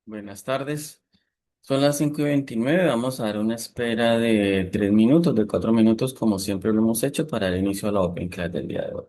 Buenas tardes. Son las 5:29. Vamos a dar una espera de 3 minutos, de 4 minutos, como siempre lo hemos hecho, para el inicio de la Open Class del día de hoy.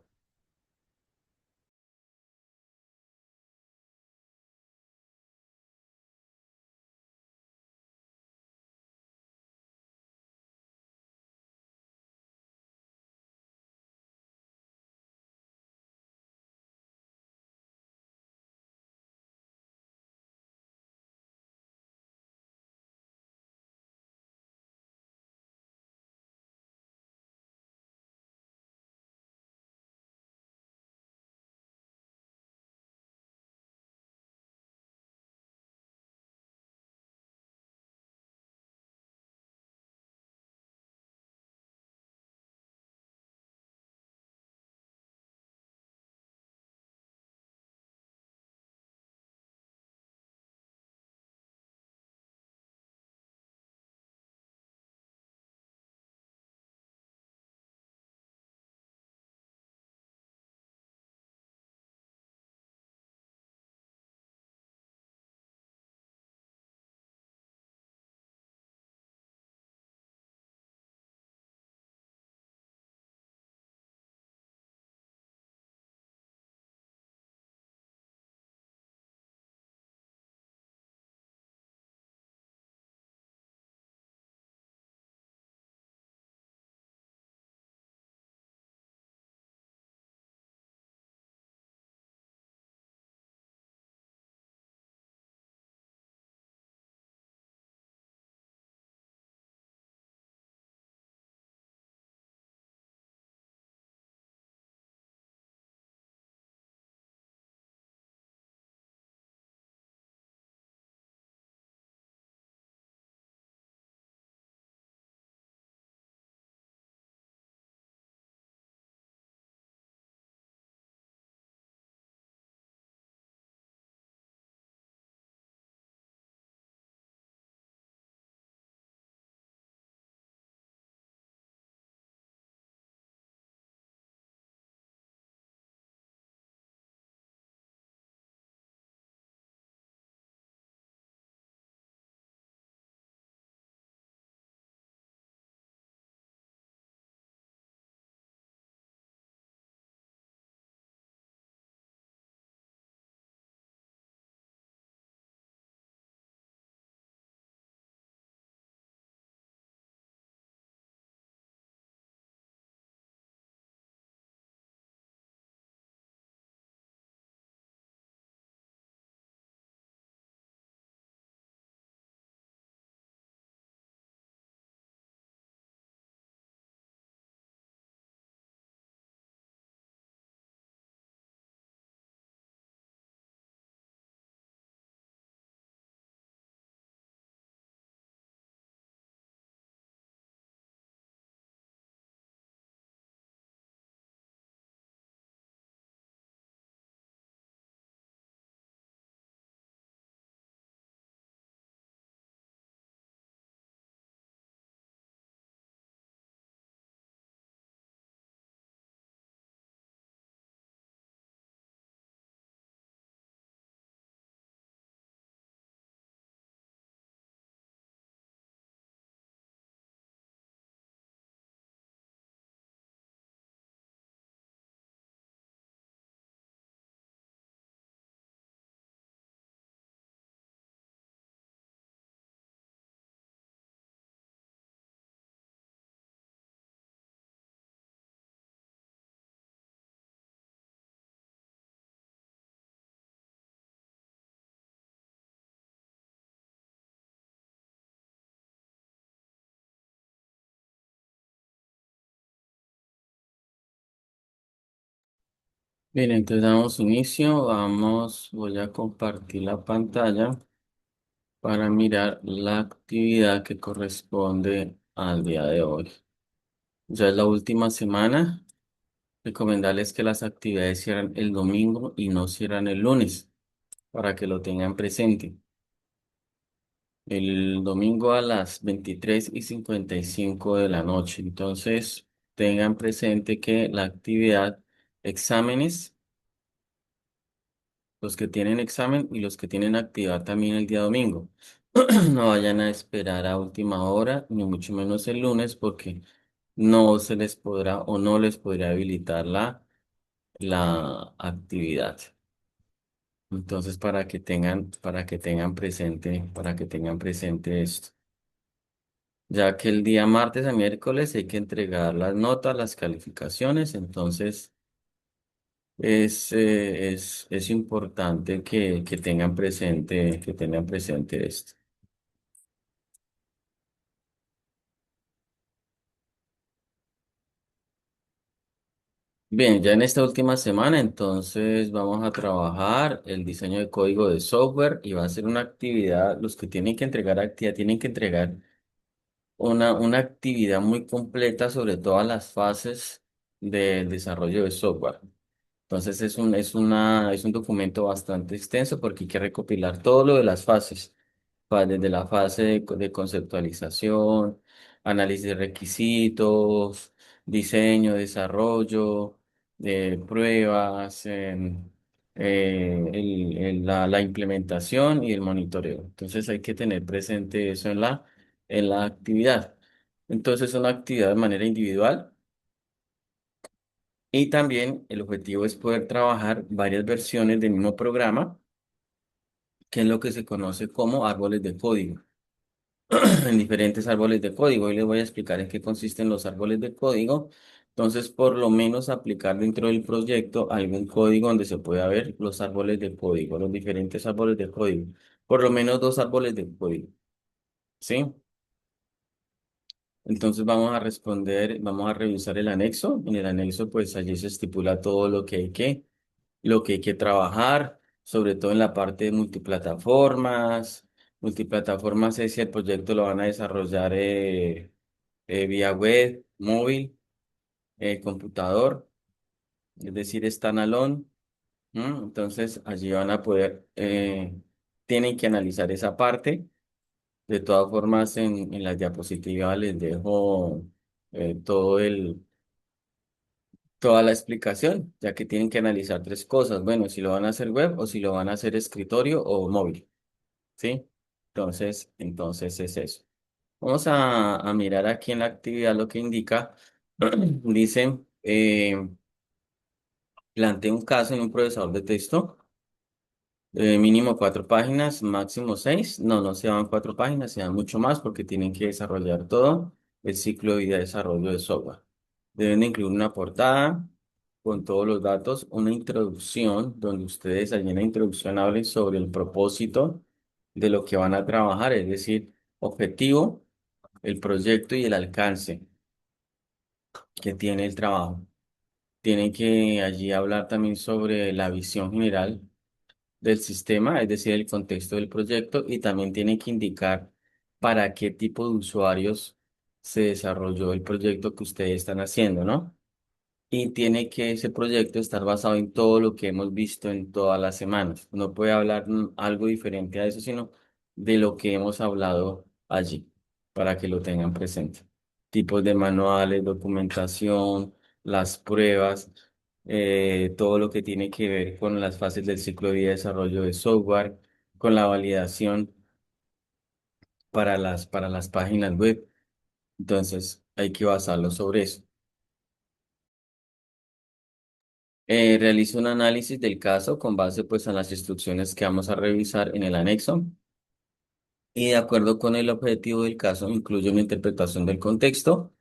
Bien, entonces damos inicio. Voy a compartir la pantalla para mirar la actividad que corresponde al día de hoy. Ya es la última semana. Recomendarles que las actividades cierran el domingo y no cierran el lunes, para que lo tengan presente. El domingo a las 23:55 de la noche. Entonces, tengan presente que la actividad exámenes los que tienen examen y los que tienen actividad también el día domingo. No vayan a esperar a última hora, ni mucho menos el lunes, porque no se les podrá o no les podrá habilitar la actividad. Entonces, para que tengan presente esto. Ya que el día martes a miércoles hay que entregar las notas, las calificaciones, entonces es importante que tengan presente esto. Bien, ya en esta última semana, entonces vamos a trabajar el diseño de código de software y va a ser una actividad, los que tienen que entregar actividad tienen que entregar una actividad muy completa sobre todas las fases del desarrollo de software. Entonces es un documento bastante extenso porque hay que recopilar todo lo de las fases, desde la fase de conceptualización, análisis de requisitos, diseño, desarrollo, pruebas, la implementación y el monitoreo. Entonces hay que tener presente eso en la actividad. Entonces es una actividad de manera individual. Y también el objetivo es poder trabajar varias versiones del mismo programa, que es lo que se conoce como árboles de código, en diferentes árboles de código. Hoy les voy a explicar en qué consisten los árboles de código. Entonces, por lo menos aplicar dentro del proyecto algún código donde se pueda ver los árboles de código, los diferentes árboles de código. Por lo menos dos árboles de código, ¿sí? Entonces vamos a revisar el anexo. En el anexo, pues allí se estipula todo lo que hay que trabajar, sobre todo en la parte de multiplataformas. Multiplataformas es si el proyecto lo van a desarrollar vía web, móvil, computador, es decir, standalone. Entonces, allí van a poder, tienen que analizar esa parte. De todas formas, en las diapositivas les dejo todo toda la explicación, ya que tienen que analizar tres cosas. Bueno, si lo van a hacer web o si lo van a hacer escritorio o móvil, ¿sí? Entonces es eso. Vamos a mirar aquí en la actividad lo que indica. Dice, plantea un caso en un procesador de texto. Mínimo 4 páginas, máximo 6. No, no se van 4 páginas, se dan mucho más porque tienen que desarrollar todo el ciclo de vida de desarrollo de software. Deben de incluir una portada con todos los datos, una introducción donde ustedes allí en la introducción hablen sobre el propósito de lo que van a trabajar, es decir, objetivo, el proyecto y el alcance que tiene el trabajo. Tienen que allí hablar también sobre la visión general del sistema, es decir, el contexto del proyecto, y también tiene que indicar para qué tipo de usuarios se desarrolló el proyecto que ustedes están haciendo, ¿no? Y tiene que ese proyecto estar basado en todo lo que hemos visto en todas las semanas. No puede hablar algo diferente a eso, sino de lo que hemos hablado allí, para que lo tengan presente. Tipos de manuales, documentación, las pruebas, todo lo que tiene que ver con las fases del ciclo de vida de desarrollo de software, con la validación para las páginas web. Entonces, hay que basarlo sobre eso. Realizo un análisis del caso con base pues a las instrucciones que vamos a revisar en el anexo y de acuerdo con el objetivo del caso incluye una interpretación del contexto,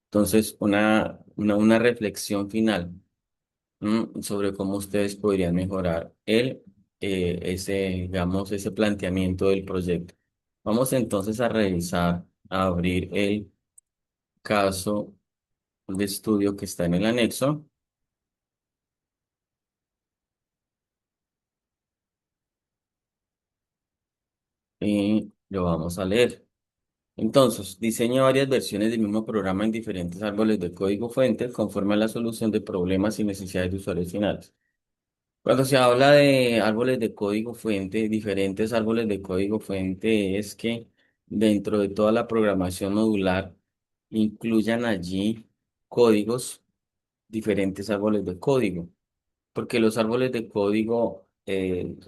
entonces una reflexión final sobre cómo ustedes podrían mejorar digamos, ese planteamiento del proyecto. Vamos entonces a revisar, a abrir el caso de estudio que está en el anexo y lo vamos a leer. Entonces, diseña varias versiones del mismo programa en diferentes árboles de código fuente conforme a la solución de problemas y necesidades de usuarios finales. Cuando se habla de árboles de código fuente, diferentes árboles de código fuente, es que dentro de toda la programación modular incluyan allí códigos, diferentes árboles de código, porque los árboles de código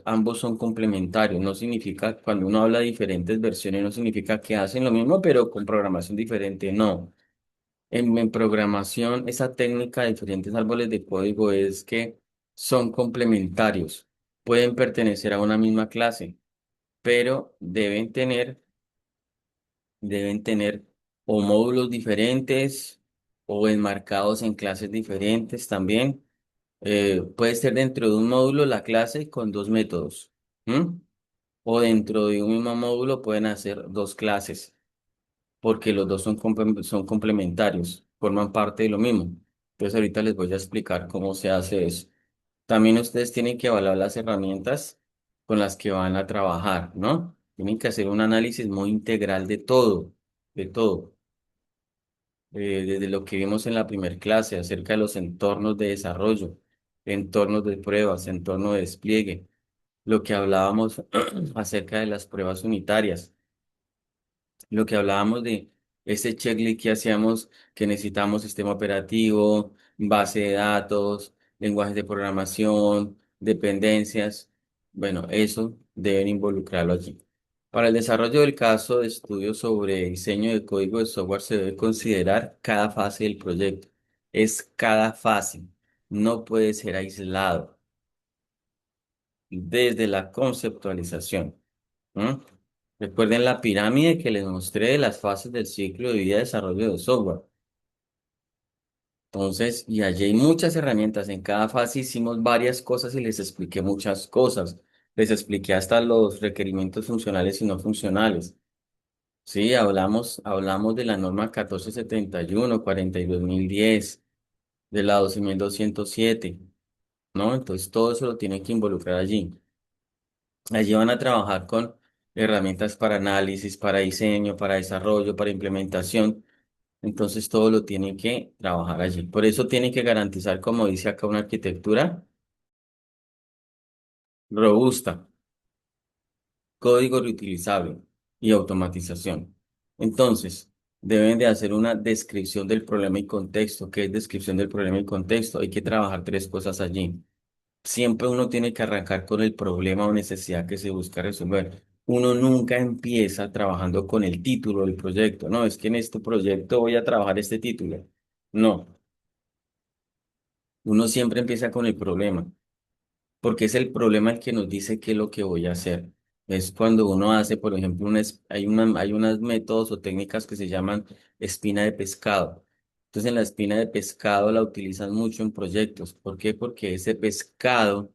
ambos son complementarios. No significa, cuando uno habla de diferentes versiones, no significa que hacen lo mismo, pero con programación diferente. No. En programación, esa técnica de diferentes árboles de código es que son complementarios. Pueden pertenecer a una misma clase, pero deben tener o módulos diferentes o enmarcados en clases diferentes también. Puede ser dentro de un módulo la clase con dos métodos. ¿M? O dentro de un mismo módulo pueden hacer dos clases, porque los dos son complementarios, forman parte de lo mismo. Entonces ahorita les voy a explicar cómo se hace eso. También ustedes tienen que evaluar las herramientas con las que van a trabajar, ¿no? Tienen que hacer un análisis muy integral de todo, desde lo que vimos en la primera clase acerca de los entornos de desarrollo, entornos de pruebas, entorno de despliegue, lo que hablábamos acerca de las pruebas unitarias, lo que hablábamos de ese checklist que hacíamos, que necesitamos sistema operativo, base de datos, lenguajes de programación, dependencias. Bueno, eso deben involucrarlo allí. Para el desarrollo del caso de estudio sobre diseño de código de software se debe considerar cada fase del proyecto. Es cada fase, no puede ser aislado desde la conceptualización. ¿M? Recuerden la pirámide que les mostré de las fases del ciclo de vida de desarrollo de software. Entonces, y allí hay muchas herramientas. En cada fase hicimos varias cosas y les expliqué muchas cosas. Les expliqué hasta los requerimientos funcionales y no funcionales. Sí, hablamos de la norma 1471, 42010, de la 12207, ¿no? Entonces, todo eso lo tienen que involucrar allí. Allí van a trabajar con herramientas para análisis, para diseño, para desarrollo, para implementación. Entonces todo lo tienen que trabajar allí. Por eso tienen que garantizar, como dice acá, una arquitectura robusta, código reutilizable y automatización. Entonces, deben de hacer una descripción del problema y contexto. ¿Qué es descripción del problema y contexto? Hay que trabajar tres cosas allí. Siempre uno tiene que arrancar con el problema o necesidad que se busca resolver. Uno nunca empieza trabajando con el título del proyecto. No, es que en este proyecto voy a trabajar este título. No, uno siempre empieza con el problema, porque es el problema el que nos dice qué es lo que voy a hacer. Es cuando uno hace, por ejemplo, hay unas métodos o técnicas que se llaman espina de pescado. Entonces, en la espina de pescado la utilizan mucho en proyectos. ¿Por qué? Porque ese pescado,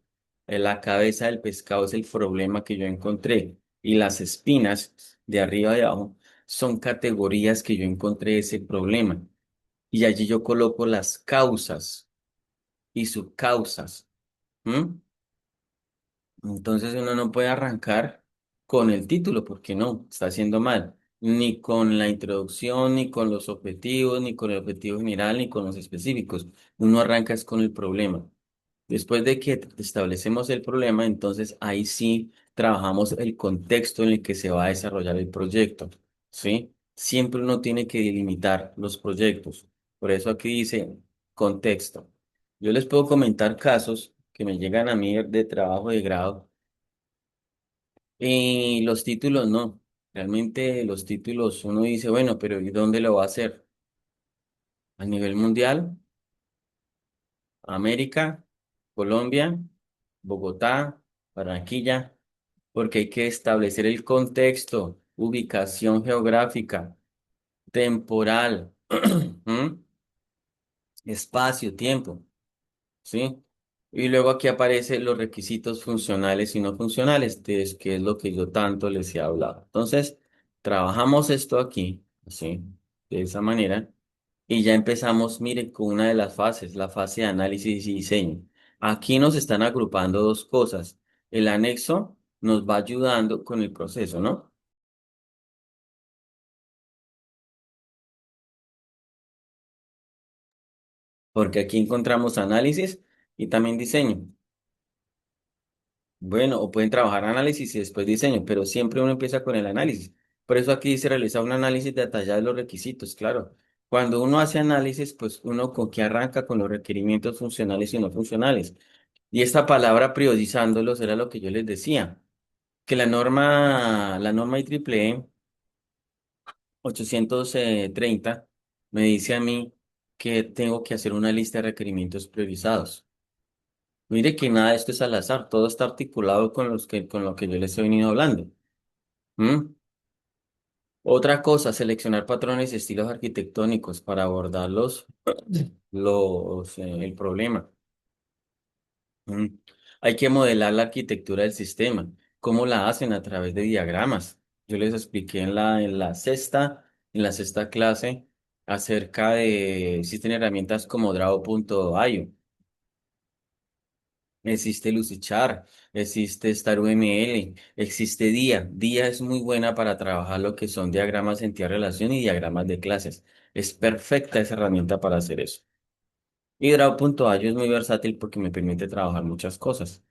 la cabeza del pescado es el problema que yo encontré. Y las espinas de arriba y abajo son categorías que yo encontré ese problema. Y allí yo coloco las causas y subcausas. ¿M? Entonces uno no puede arrancar con el título porque no, está haciendo mal. Ni con la introducción, ni con los objetivos, ni con el objetivo general, ni con los específicos. Uno arranca es con el problema. Después de que establecemos el problema, entonces ahí sí trabajamos el contexto en el que se va a desarrollar el proyecto. ¿Sí? Siempre uno tiene que delimitar los proyectos. Por eso aquí dice contexto. Yo les puedo comentar casos que me llegan a mí de trabajo de grado y los títulos no. Realmente los títulos uno dice, bueno, pero ¿y dónde lo va a hacer? ¿A nivel mundial? ¿América? ¿Colombia? ¿Bogotá? ¿Barranquilla? Porque hay que establecer el contexto, ubicación geográfica, temporal, ¿m? Espacio, tiempo. ¿Sí? Y luego aquí aparecen los requisitos funcionales y no funcionales, que es lo que yo tanto les he hablado. Entonces, trabajamos esto aquí, ¿sí? De esa manera, y ya empezamos, mire, con una de las fases, la fase de análisis y diseño. Aquí nos están agrupando dos cosas. El anexo nos va ayudando con el proceso, ¿no? Porque aquí encontramos análisis y también diseño. Bueno, o pueden trabajar análisis y después diseño, pero siempre uno empieza con el análisis. Por eso aquí dice realizar un análisis detallado de los requisitos, claro. Cuando uno hace análisis, pues uno con qué arranca con los requerimientos funcionales y no funcionales. Y esta palabra priorizándolos era lo que yo les decía, que la norma IEEE 830 me dice a mí que tengo que hacer una lista de requerimientos priorizados. Mire que nada de esto es al azar, todo está articulado con lo que yo les he venido hablando. ¿Mm? Otra cosa, seleccionar patrones y estilos arquitectónicos para abordar el problema. ¿Mm? Hay que modelar la arquitectura del sistema. ¿Cómo la hacen? A través de diagramas. Yo les expliqué en la sexta clase acerca de, existen herramientas como Draw.io. Existe Lucidchart, existe StarUML, existe Dia. Dia es muy buena para trabajar lo que son diagramas en tierra relación y diagramas de clases. Es perfecta esa herramienta para hacer eso. Y Draw.io es muy versátil porque me permite trabajar muchas cosas.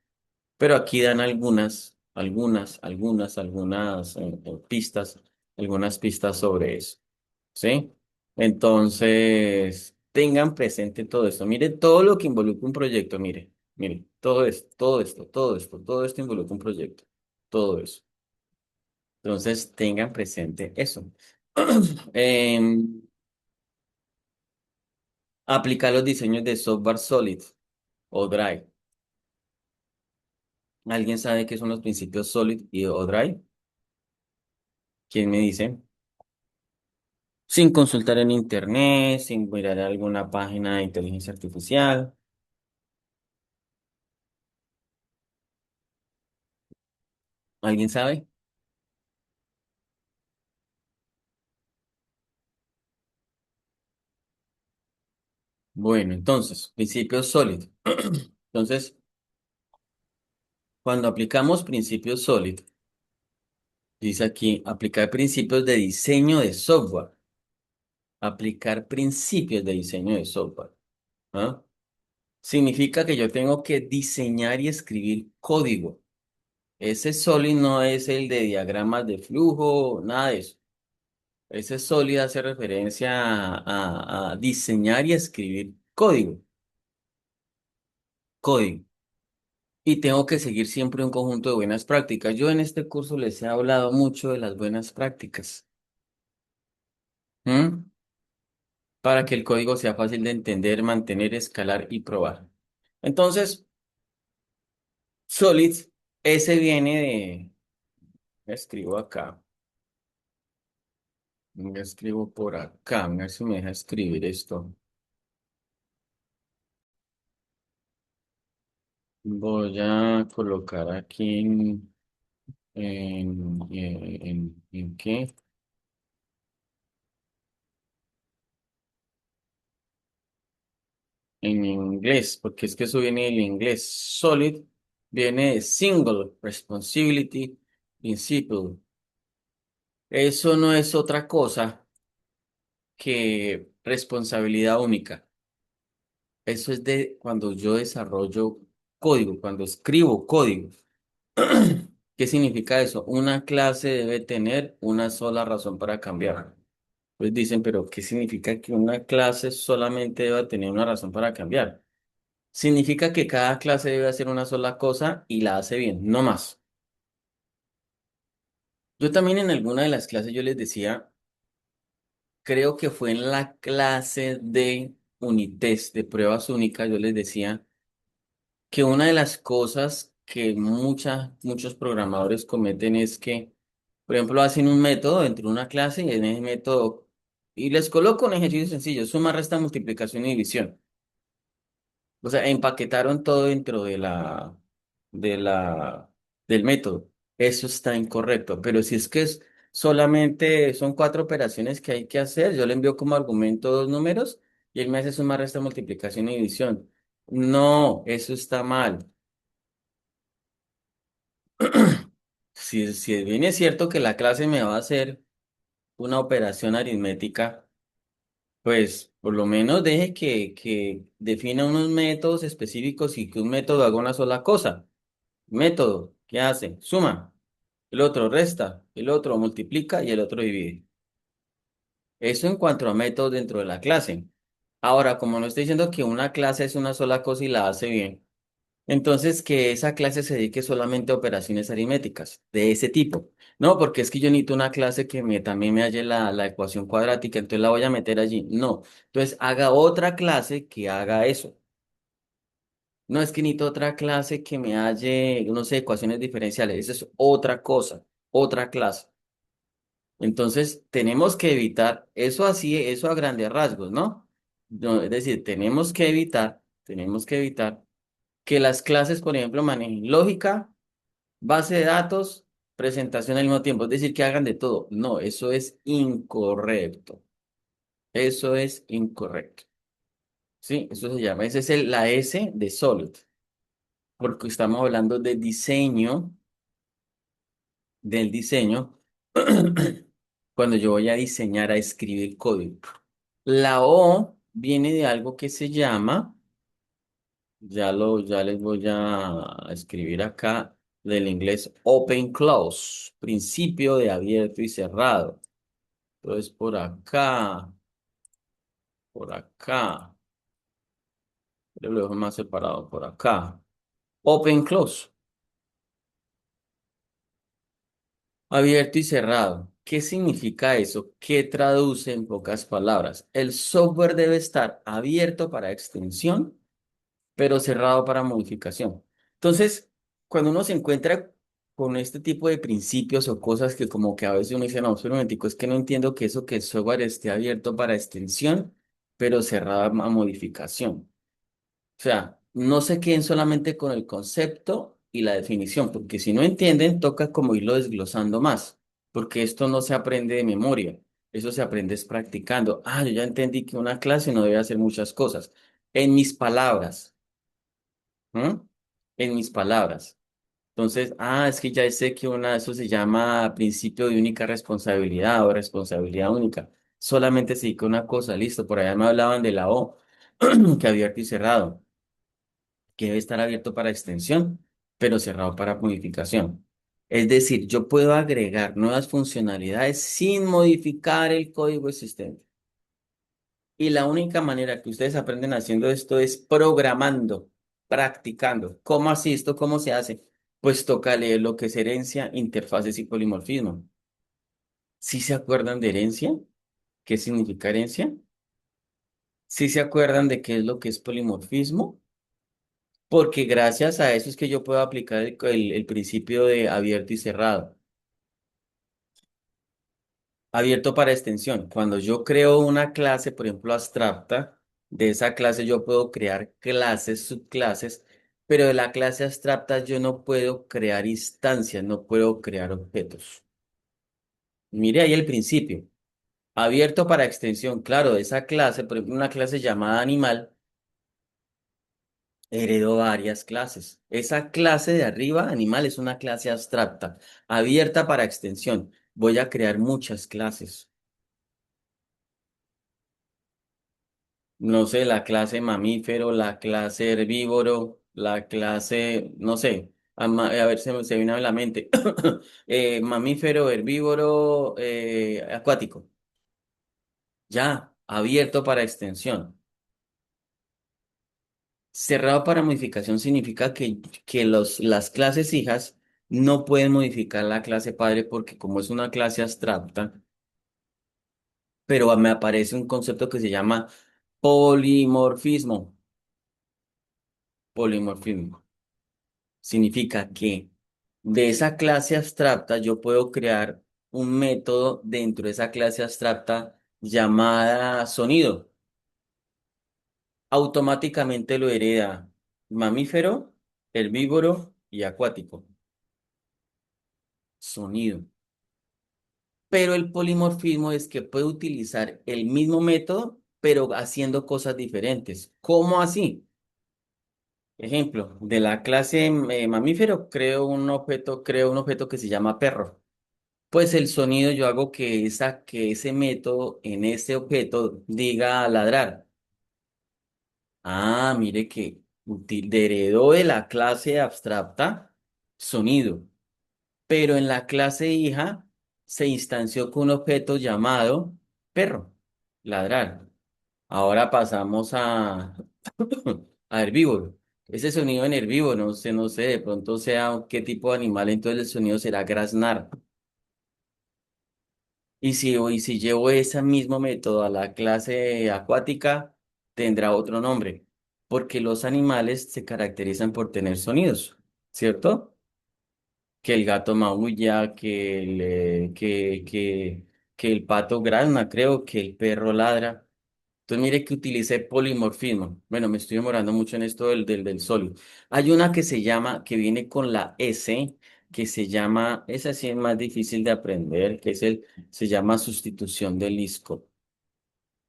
Pero aquí dan algunas algunas pistas sobre eso. ¿Sí? Entonces, tengan presente todo esto. Mire todo lo que involucra un proyecto. Mire, todo esto involucra un proyecto. Todo eso. Entonces, tengan presente eso. Em, Aplicar los diseños de software Solid o Drive. ¿Alguien sabe qué son los principios Solid o Drive? ¿Quién me dice? Sin consultar en internet, sin mirar alguna página de inteligencia artificial. ¿Alguien sabe? Bueno, entonces, principios sólidos. Entonces, cuando aplicamos principios sólidos, dice aquí, aplicar principios de diseño de software. Aplicar principios de diseño de software. ¿Ah? Significa que yo tengo que diseñar y escribir código. Ese sólido no es el de diagramas de flujo, nada de eso. Ese sólido hace referencia a diseñar y escribir código. Código. Y tengo que seguir siempre un conjunto de buenas prácticas. Yo en este curso les he hablado mucho de las buenas prácticas. ¿M? Para que el código sea fácil de entender, mantener, escalar y probar. Entonces, Solid, ese viene de... Escribo acá. Escribo por acá. A ver si me deja escribir esto. Voy a colocar aquí ¿en qué? En inglés, porque es que eso viene del inglés. Solid viene de Single Responsibility Principle. Eso no es otra cosa que responsabilidad única. Eso es de cuando yo desarrollo código, cuando escribo código. ¿Qué significa eso? Una clase debe tener una sola razón para cambiar. Pues dicen, pero ¿qué significa que una clase solamente debe tener una razón para cambiar? Significa que cada clase debe hacer una sola cosa y la hace bien, no más. Yo también en alguna de las clases yo les decía, creo que fue en la clase de Unitest, de pruebas únicas, yo les decía que una de las cosas que muchos programadores cometen es que, por ejemplo, hacen un método dentro de una clase y en ese método, y les coloco un ejercicio sencillo, suma, resta, multiplicación y división. O sea, empaquetaron todo dentro de la, del método. Eso está incorrecto. Pero si es que solamente son cuatro operaciones que hay que hacer, yo le envío como argumento dos números y él me hace suma, resta, multiplicación y división. No, eso está mal. Si bien es cierto que la clase me va a hacer una operación aritmética, pues por lo menos deje que defina unos métodos específicos y que un método haga una sola cosa. Método, ¿qué hace? Suma, el otro resta, el otro multiplica y el otro divide. Eso en cuanto a métodos dentro de la clase. Ahora, como no estoy diciendo que una clase es una sola cosa y la hace bien, Entonces, que esa clase se dedique solamente a operaciones aritméticas de ese tipo. No, porque es que yo necesito una clase que también me halle la ecuación cuadrática, entonces la voy a meter allí. No. Entonces, haga otra clase que haga eso. No es que necesito otra clase que me halle, no sé, ecuaciones diferenciales. Esa es otra cosa, otra clase. Entonces, tenemos que evitar eso así, eso a grandes rasgos, ¿no? No, es decir, tenemos que evitar que las clases, por ejemplo, manejen lógica, base de datos, presentación al mismo tiempo. Es decir, que hagan de todo. No, eso es incorrecto. Eso es incorrecto. Sí, eso se llama. Esa es la S de Solid, porque estamos hablando de diseño, del diseño, cuando yo voy a diseñar, a escribir código. La O viene de algo que se llama, ya les voy a escribir acá, del inglés open close, principio de abierto y cerrado. Entonces, por acá, yo lo dejo más separado, por acá. Open close, abierto y cerrado. ¿Qué significa eso? ¿Qué traduce en pocas palabras? El software debe estar abierto para extensión pero cerrado para modificación. Entonces, cuando uno se encuentra con este tipo de principios o cosas que como que a veces uno dice, no, espera un momentico, es que no entiendo que eso que el software esté abierto para extensión, pero cerrado a modificación. O sea, no se queden solamente con el concepto y la definición, porque si no entienden, toca como irlo desglosando más, porque esto no se aprende de memoria, eso se aprende es practicando. Ah, yo ya entendí que una clase no debe hacer muchas cosas. En mis palabras. ¿Mm? En mis palabras. Entonces, es que ya sé que eso se llama principio de única responsabilidad o responsabilidad única. Solamente se dedica a una cosa, listo. Por allá me hablaban de la O, que abierto y cerrado, que debe estar abierto para extensión, pero cerrado para modificación. Es decir, yo puedo agregar nuevas funcionalidades sin modificar el código existente. Y la única manera que ustedes aprenden haciendo esto es programando, practicando. ¿Cómo así esto? ¿Cómo se hace? Pues toca leer lo que es herencia, interfaces y polimorfismo. ¿Sí se acuerdan de herencia? ¿Qué significa herencia? ¿Sí se acuerdan de qué es lo que es polimorfismo? Porque gracias a eso es que yo puedo aplicar el principio de abierto y cerrado. Abierto para extensión. Cuando yo creo una clase, por ejemplo, abstracta, de esa clase yo puedo crear clases, subclases, pero de la clase abstracta yo no puedo crear instancias, no puedo crear objetos. Mire ahí el principio. Abierto para extensión, claro, de esa clase, por ejemplo, una clase llamada animal, heredó varias clases. Esa clase de arriba, animal, es una clase abstracta, abierta para extensión. Voy a crear muchas clases. No sé, la clase mamífero, la clase herbívoro, la clase, no sé, a ver, se viene a la mente. Mamífero, herbívoro, acuático. Ya, abierto para extensión. Cerrado para modificación significa que las clases hijas no pueden modificar la clase padre porque como es una clase abstracta, pero me aparece un concepto que se llama polimorfismo. Polimorfismo. Significa que de esa clase abstracta yo puedo crear un método dentro de esa clase abstracta llamada sonido. Automáticamente lo hereda mamífero, herbívoro y acuático. Sonido. Pero el polimorfismo es que puede utilizar el mismo método, pero haciendo cosas diferentes. ¿Cómo así? Ejemplo, de la clase mamífero creo un objeto que se llama perro. Pues el sonido yo hago que ese método en ese objeto diga ladrar. Mire que heredó de la clase abstracta sonido, pero en la clase hija se instanció con un objeto llamado perro, ladrar. Ahora pasamos a, a herbívoro. Ese sonido en herbívoro, no sé, de pronto sea qué tipo de animal, entonces el sonido será graznar. Y si llevo ese mismo método a la clase acuática, tendrá otro nombre, porque los animales se caracterizan por tener sonidos, ¿cierto? Que el gato maulla, que el pato grazna, creo, que el perro ladra. Entonces mire que utilicé polimorfismo. Bueno, me estoy demorando mucho en esto del sólido. Hay una que se llama, que viene con la S, que se llama, esa sí es más difícil de aprender, se llama sustitución del isco.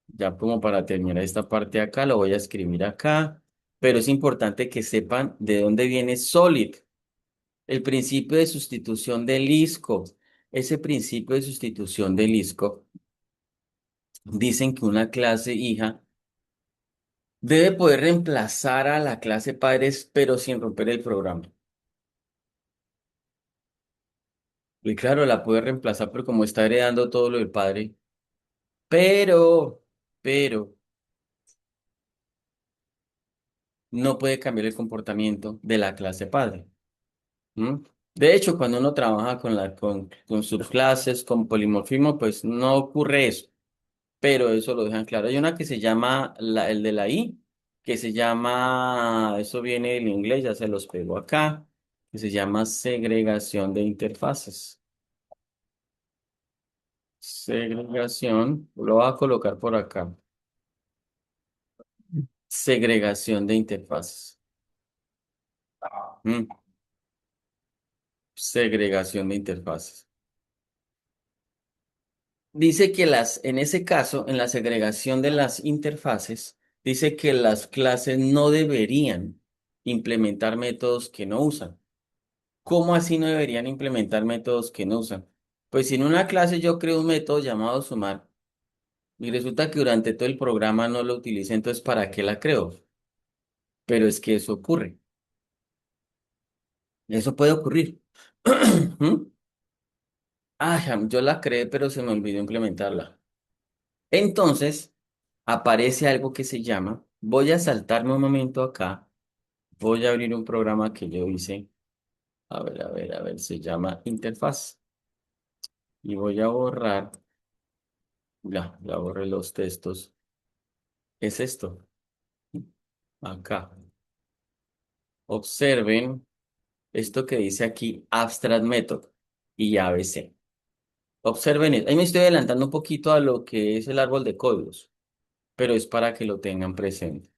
Ya como para terminar esta parte de acá, lo voy a escribir acá, pero es importante que sepan de dónde viene solid, el principio de sustitución del isco. Ese principio de sustitución del isco, dicen que una clase hija debe poder reemplazar a la clase padres, pero sin romper el programa. Y claro, la puede reemplazar, pero como está heredando todo lo del padre, pero, pero, no puede cambiar el comportamiento de la clase padre. ¿M? De hecho, cuando uno trabaja con subclases, con polimorfismo, pues no ocurre eso, pero eso lo dejan claro. Hay una que se llama el de la I, que se llama, eso viene del inglés, ya se los pego acá, que se llama segregación de interfaces. Segregación, lo voy a colocar por acá. Segregación de interfaces. Mm, Segregación de interfaces. Dice que en ese caso, en la segregación de las interfaces, dice que las clases no deberían implementar métodos que no usan. ¿Cómo así no deberían implementar métodos que no usan? Pues si en una clase yo creo un método llamado sumar y resulta que durante todo el programa no lo utilicé, entonces ¿para qué la creo? Pero es que eso ocurre. Eso puede ocurrir. ¿Mm? Yo la creé, pero se me olvidó implementarla. Entonces, aparece algo que se llama, voy a saltarme un momento acá, voy a abrir un programa que yo hice, a ver, se llama Interfaz. Y voy a borrar, ya borré los textos. Es esto, acá. Observen esto que dice aquí, Abstract Method y ABC. Observen, ahí me estoy adelantando un poquito a lo que es el árbol de códigos, pero es para que lo tengan presente.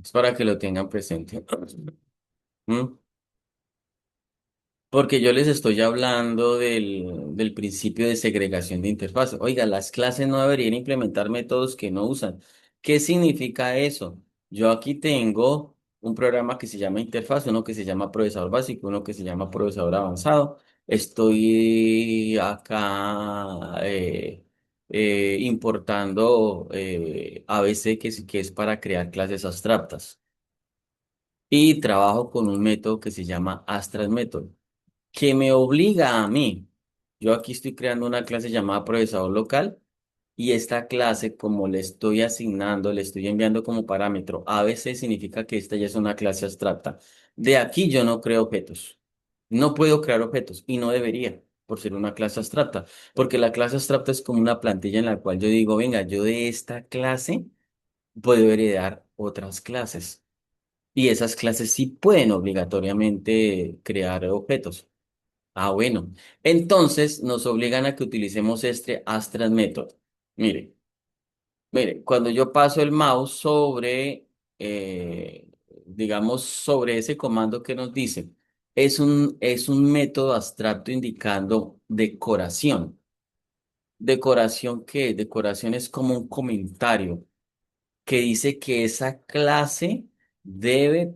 Es para que lo tengan presente. ¿Mm? Porque yo les estoy hablando del principio de segregación de interfaz. Oiga, las clases no deberían implementar métodos que no usan. ¿Qué significa eso? Yo aquí tengo un programa que se llama interfaz, uno que se llama procesador básico, uno que se llama procesador avanzado. Estoy acá importando ABC, que es para crear clases abstractas. Y trabajo con un método que se llama Abstract Method que me obliga a mí. Yo aquí estoy creando una clase llamada procesador local y esta clase, como le estoy asignando, le estoy enviando como parámetro, a veces significa que esta ya es una clase abstracta. De aquí yo no creo objetos. No puedo crear objetos y no debería, por ser una clase abstracta, porque la clase abstracta es como una plantilla en la cual yo digo, venga, yo de esta clase puedo heredar otras clases. Y esas clases sí pueden obligatoriamente crear objetos. Ah, bueno. Entonces nos obligan a que utilicemos este Astral Method. Mire, mire, cuando yo paso el mouse digamos, sobre ese comando que nos dice, es un método abstracto indicando decoración. ¿Decoración qué? Decoración es como un comentario que dice que esa clase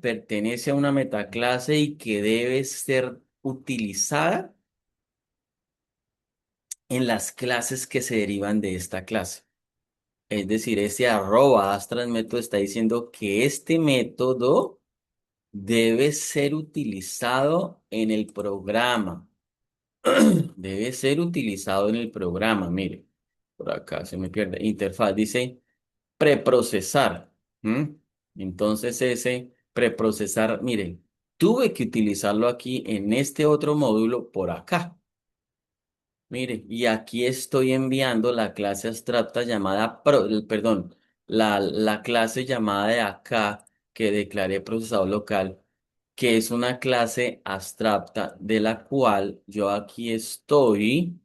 pertenece a una metaclase y que debe ser utilizada en las clases que se derivan de esta clase. Es decir, ese arroba Astras método está diciendo que este método debe ser utilizado en el programa. Debe ser utilizado en el programa. Mire, por acá se me pierde. Interfaz dice preprocesar. ¿M? Entonces ese Preprocesar, miren, tuve que utilizarlo aquí en este otro módulo por acá. Mire, y aquí estoy enviando la clase abstracta llamada, perdón, la clase llamada de acá que declaré procesador local, que es una clase abstracta de la cual yo aquí estoy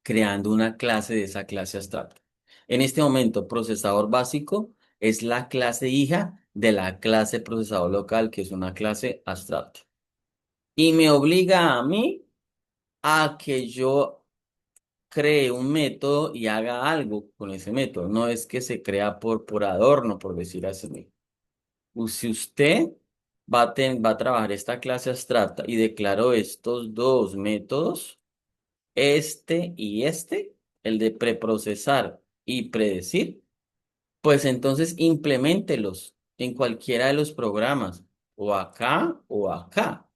creando una clase de esa clase abstracta. En este momento, procesador básico es la clase hija de la clase procesador local, que es una clase abstracta. Y me obliga a mí a que yo cree un método y haga algo con ese método. No es que se crea por adorno, por decir así. Si usted va a trabajar esta clase abstracta y declaró estos dos métodos, este y este, el de preprocesar y predecir, pues entonces impleméntelos en cualquiera de los programas, o acá o acá.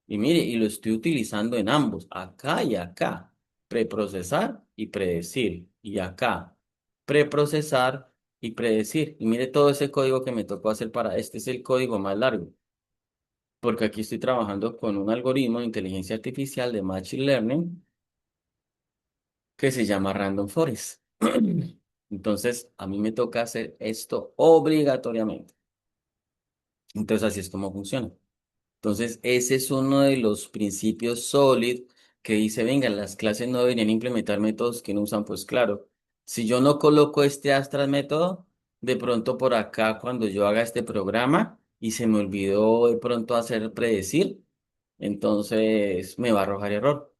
Y mire, y lo estoy utilizando en ambos, acá y acá. Preprocesar y predecir. Y acá, preprocesar y predecir. Y mire todo ese código que me tocó hacer para este es el código más largo, porque aquí estoy trabajando con un algoritmo de inteligencia artificial de Machine Learning que se llama Random Forest. Entonces, a mí me toca hacer esto obligatoriamente. Entonces, así es como funciona. Entonces, ese es uno de los principios sólidos que dice, venga, las clases no deberían implementar métodos que no usan, pues claro, si yo no coloco este Astras método, de pronto por acá, cuando yo haga este programa y se me olvidó de pronto hacer predecir, entonces me va a arrojar error.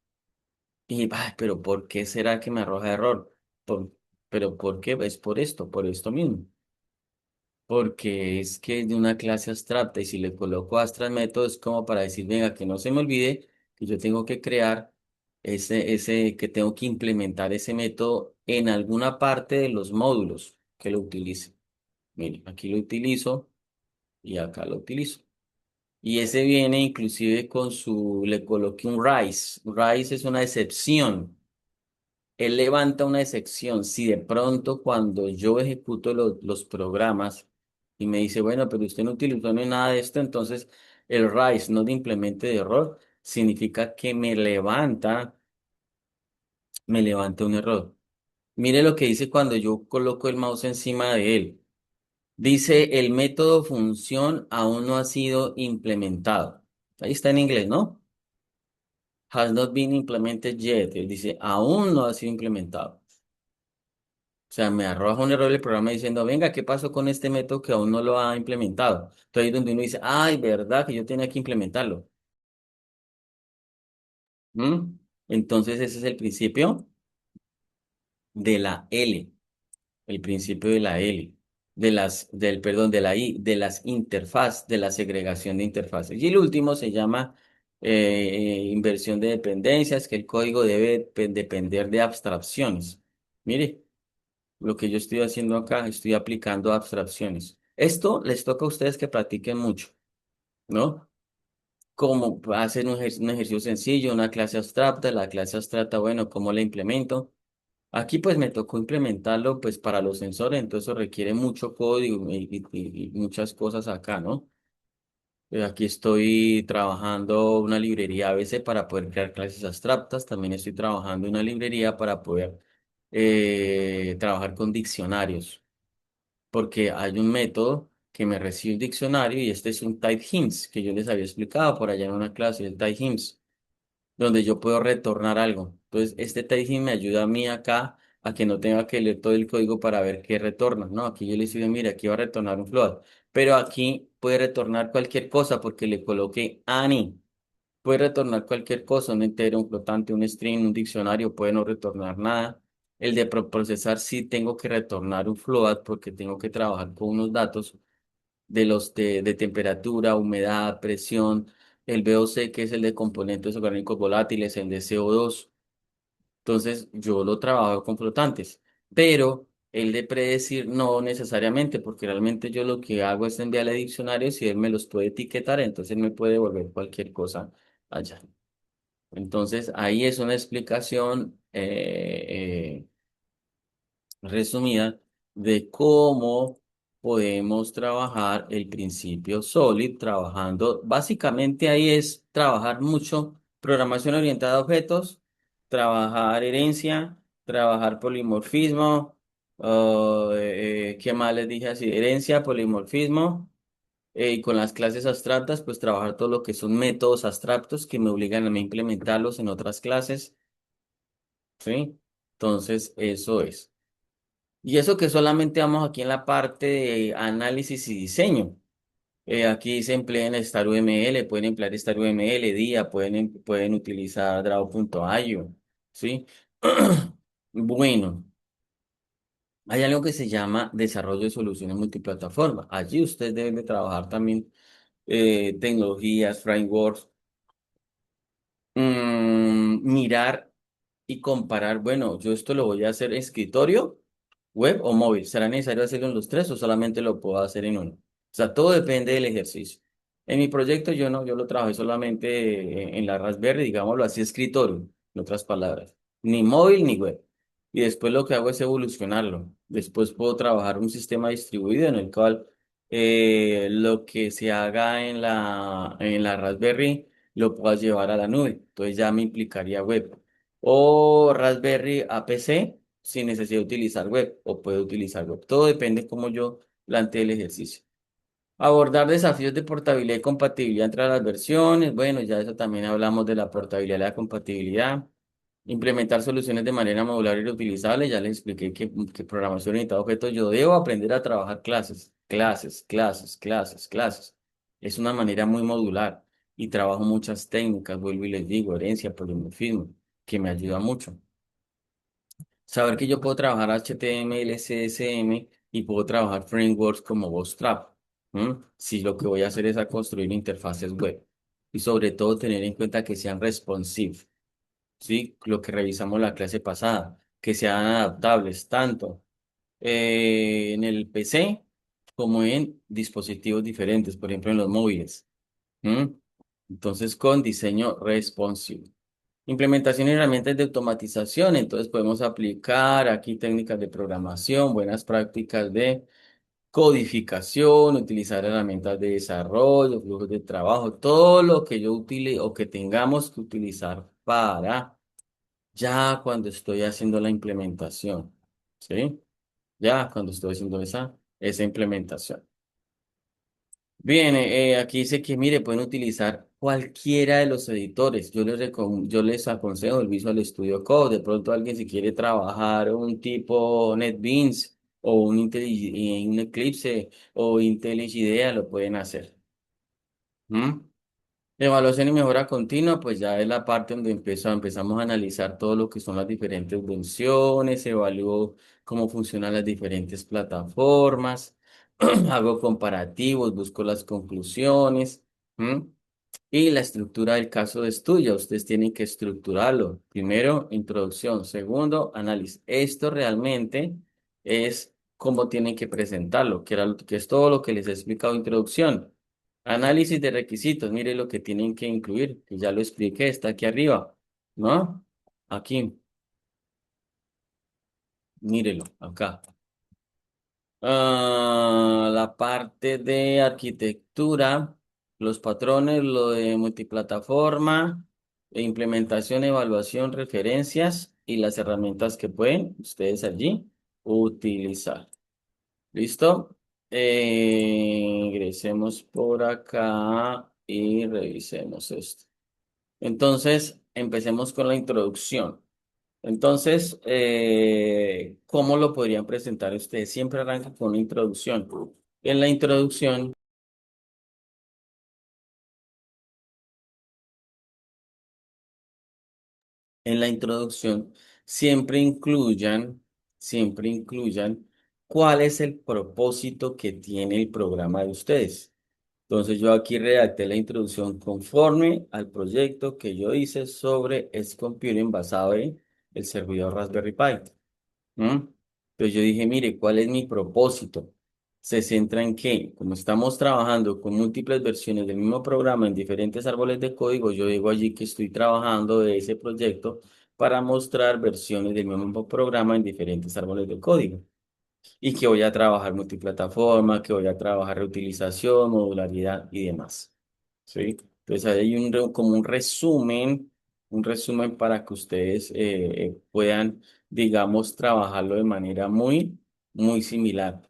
Y, ay, pero ¿por qué será que me arroja error? Por- pero ¿por qué? Es por esto mismo. Porque es que es de una clase abstracta y si le coloco Astral Método es como para decir, venga, que no se me olvide que yo tengo que crear que tengo que implementar ese método en alguna parte de los módulos que lo utilice. Mire, aquí lo utilizo y acá lo utilizo. Y ese viene inclusive le coloqué un RISE. RISE es una excepción. Él levanta una excepción. Si de pronto cuando yo ejecuto los programas y me dice, bueno, pero usted no utilizó ni nada de esto, entonces el RISE no de implemente de error significa que me levanta un error. Mire lo que dice cuando yo coloco el mouse encima de él. Dice, el método función aún no ha sido implementado. Ahí está en inglés, ¿no? Has not been implemented yet. Él dice, aún no ha sido implementado. O sea, me arroja un error el programa diciendo, venga, ¿qué pasó con este método que aún no lo ha implementado? Entonces ahí es donde uno dice, ay, ¿verdad que yo tenía que implementarlo? ¿Mm? Entonces ese es el principio de la L, el principio de la L, perdón, de la I, de las interfaz, de la segregación de interfaces. Y el último se llama inversión de dependencias, que el código debe depender de abstracciones. Mire. Lo que yo estoy haciendo acá, estoy aplicando abstracciones. Esto les toca a ustedes que practiquen mucho, ¿no? Como hacer un ejercicio sencillo, una clase abstracta, la clase abstracta, bueno, ¿cómo la implemento? Aquí pues me tocó implementarlo pues para los sensores, entonces eso requiere mucho código y muchas cosas acá, ¿no? Aquí estoy trabajando una librería a veces para poder crear clases abstractas, también estoy trabajando una librería para poder trabajar con diccionarios porque hay un método que me recibe un diccionario y este es un type hints que yo les había explicado por allá en una clase, el type hints, donde yo puedo retornar algo. Entonces, este type hint me ayuda a mí acá a que no tenga que leer todo el código para ver qué retorna. No, aquí yo le digo, mira, aquí va a retornar un float, pero aquí puede retornar cualquier cosa porque le coloqué any. Puede retornar cualquier cosa, un entero, un flotante, un string, un diccionario, puede no retornar nada. El de procesar sí tengo que retornar un float porque tengo que trabajar con unos datos de temperatura, humedad, presión, el VOC que es el de componentes orgánicos volátiles, el de CO2. Entonces yo lo trabajo con flotantes, pero el de predecir no necesariamente porque realmente yo lo que hago es enviarle diccionarios y él me los puede etiquetar, entonces él me puede devolver cualquier cosa allá. Entonces, ahí es una explicación resumida de cómo podemos trabajar el principio SOLID trabajando, básicamente ahí es trabajar mucho programación orientada a objetos, trabajar herencia, trabajar polimorfismo, ¿qué más les dije así? Herencia, polimorfismo, y con las clases abstractas, pues trabajar todo lo que son métodos abstractos que me obligan a mí implementarlos en otras clases, ¿sí? Entonces, eso es. Y eso que solamente vamos aquí en la parte de análisis y diseño. Aquí se emplean StarUML, pueden emplear StarUML, DIA, pueden utilizar Draw.io, ¿sí? Bueno, hay algo que se llama desarrollo de soluciones multiplataforma. Allí ustedes deben de trabajar también tecnologías, frameworks, mirar y comparar, bueno, yo esto lo voy a hacer en escritorio, web o móvil. ¿Será necesario hacerlo en los tres o solamente lo puedo hacer en uno? O sea, todo depende del ejercicio. En mi proyecto yo no, yo lo trabajé solamente en la Raspberry, digámoslo así, escritorio, en otras palabras. Ni móvil ni web. Y después lo que hago es evolucionarlo. Después puedo trabajar un sistema distribuido en el cual lo que se haga en la Raspberry lo puedas llevar a la nube. Entonces ya me implicaría web. O Raspberry a PC sin necesidad de utilizar web o puede utilizar web. Todo depende cómo yo plantee el ejercicio. Abordar desafíos de portabilidad y compatibilidad entre las versiones. Bueno, ya eso también hablamos de la portabilidad y la compatibilidad. Implementar soluciones de manera modular y reutilizable. Ya les expliqué que programación orientada a objetos. Yo debo aprender a trabajar clases, clases, clases, clases, clases. Es una manera muy modular y trabajo muchas técnicas, vuelvo y les digo, herencia, polimorfismo, que me ayuda mucho. Saber que yo puedo trabajar HTML, CSM y puedo trabajar frameworks como Bootstrap. Si lo que voy a hacer es a construir interfaces web. Y sobre todo tener en cuenta que sean responsive. ¿Sí? Lo que revisamos la clase pasada. Que sean adaptables tanto en el PC como en dispositivos diferentes, por ejemplo en los móviles. ¿Mm? Entonces, con diseño responsive. Implementación y herramientas de automatización. Entonces, podemos aplicar aquí técnicas de programación, buenas prácticas de codificación, utilizar herramientas de desarrollo, flujos de trabajo, todo lo que yo utilice o que tengamos que utilizar para ya cuando estoy haciendo la implementación. ¿Sí? Ya cuando estoy haciendo esa implementación. Bien, aquí dice que, mire, pueden utilizar cualquiera de los editores. Yo les aconsejo el Visual Studio Code. De pronto alguien si quiere trabajar un tipo NetBeans o un Eclipse o IntelliJ IDEA, lo pueden hacer. ¿Mm? Evaluación y mejora continua, pues ya es la parte donde empezamos a analizar todo lo que son las diferentes versiones, evalúo cómo funcionan las diferentes plataformas, hago comparativos, busco las conclusiones, ¿m? Y la estructura del caso de estudio. Ustedes tienen que estructurarlo. Primero, introducción. Segundo, análisis. Esto realmente es cómo tienen que presentarlo, que es todo lo que les he explicado en introducción. Análisis de requisitos, mire lo que tienen que incluir, que ya lo expliqué, está aquí arriba, ¿no? Aquí, mírelo, acá. La parte de arquitectura, los patrones, lo de multiplataforma, e implementación, evaluación, referencias y las herramientas que pueden ustedes allí utilizar. ¿Listo? Ingresemos por acá y revisemos esto. Entonces, empecemos con la introducción. Entonces, ¿cómo lo podrían presentar ustedes? Siempre arranca con una introducción. En la introducción, en la introducción, siempre incluyan cuál es el propósito que tiene el programa de ustedes. Entonces, yo aquí redacté la introducción conforme al proyecto que yo hice sobre Edge Computing basado en el servidor Raspberry Pi. ¿Mm? Entonces yo dije, mire, ¿cuál es mi propósito? Se centra en que, como estamos trabajando con múltiples versiones del mismo programa en diferentes árboles de código, yo digo allí que estoy trabajando de ese proyecto para mostrar versiones del mismo programa en diferentes árboles de código. y que voy a trabajar multiplataforma, que voy a trabajar reutilización, modularidad y demás. ¿Sí? Entonces ahí hay como un resumen para que ustedes puedan, digamos, trabajarlo de manera muy similar.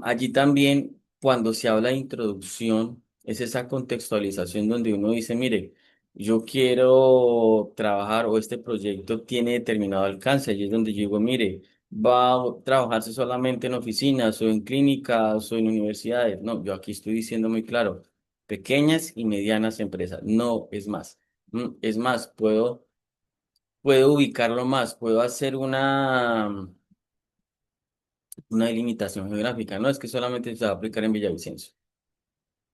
Allí también, cuando se habla de introducción, es esa contextualización donde uno dice, mire, yo quiero trabajar o este proyecto tiene determinado alcance. Allí es donde yo digo, mire, va a trabajarse solamente en oficinas o en clínicas o en universidades. No, yo aquí estoy diciendo muy claro, pequeñas y medianas empresas. No, es más. Es más, puedo ubicarlo más, puedo hacer una delimitación geográfica. No es que solamente se va a aplicar en Villavicencio.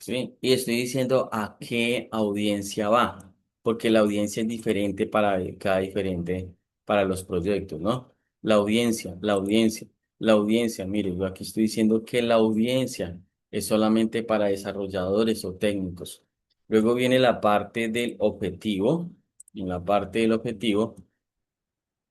¿Sí? Y estoy diciendo a qué audiencia va, porque la audiencia es diferente para cada diferente, para los proyectos, ¿no? La audiencia, mire, yo aquí estoy diciendo que la audiencia es solamente para desarrolladores o técnicos. Luego viene la parte del objetivo, y en la parte del objetivo,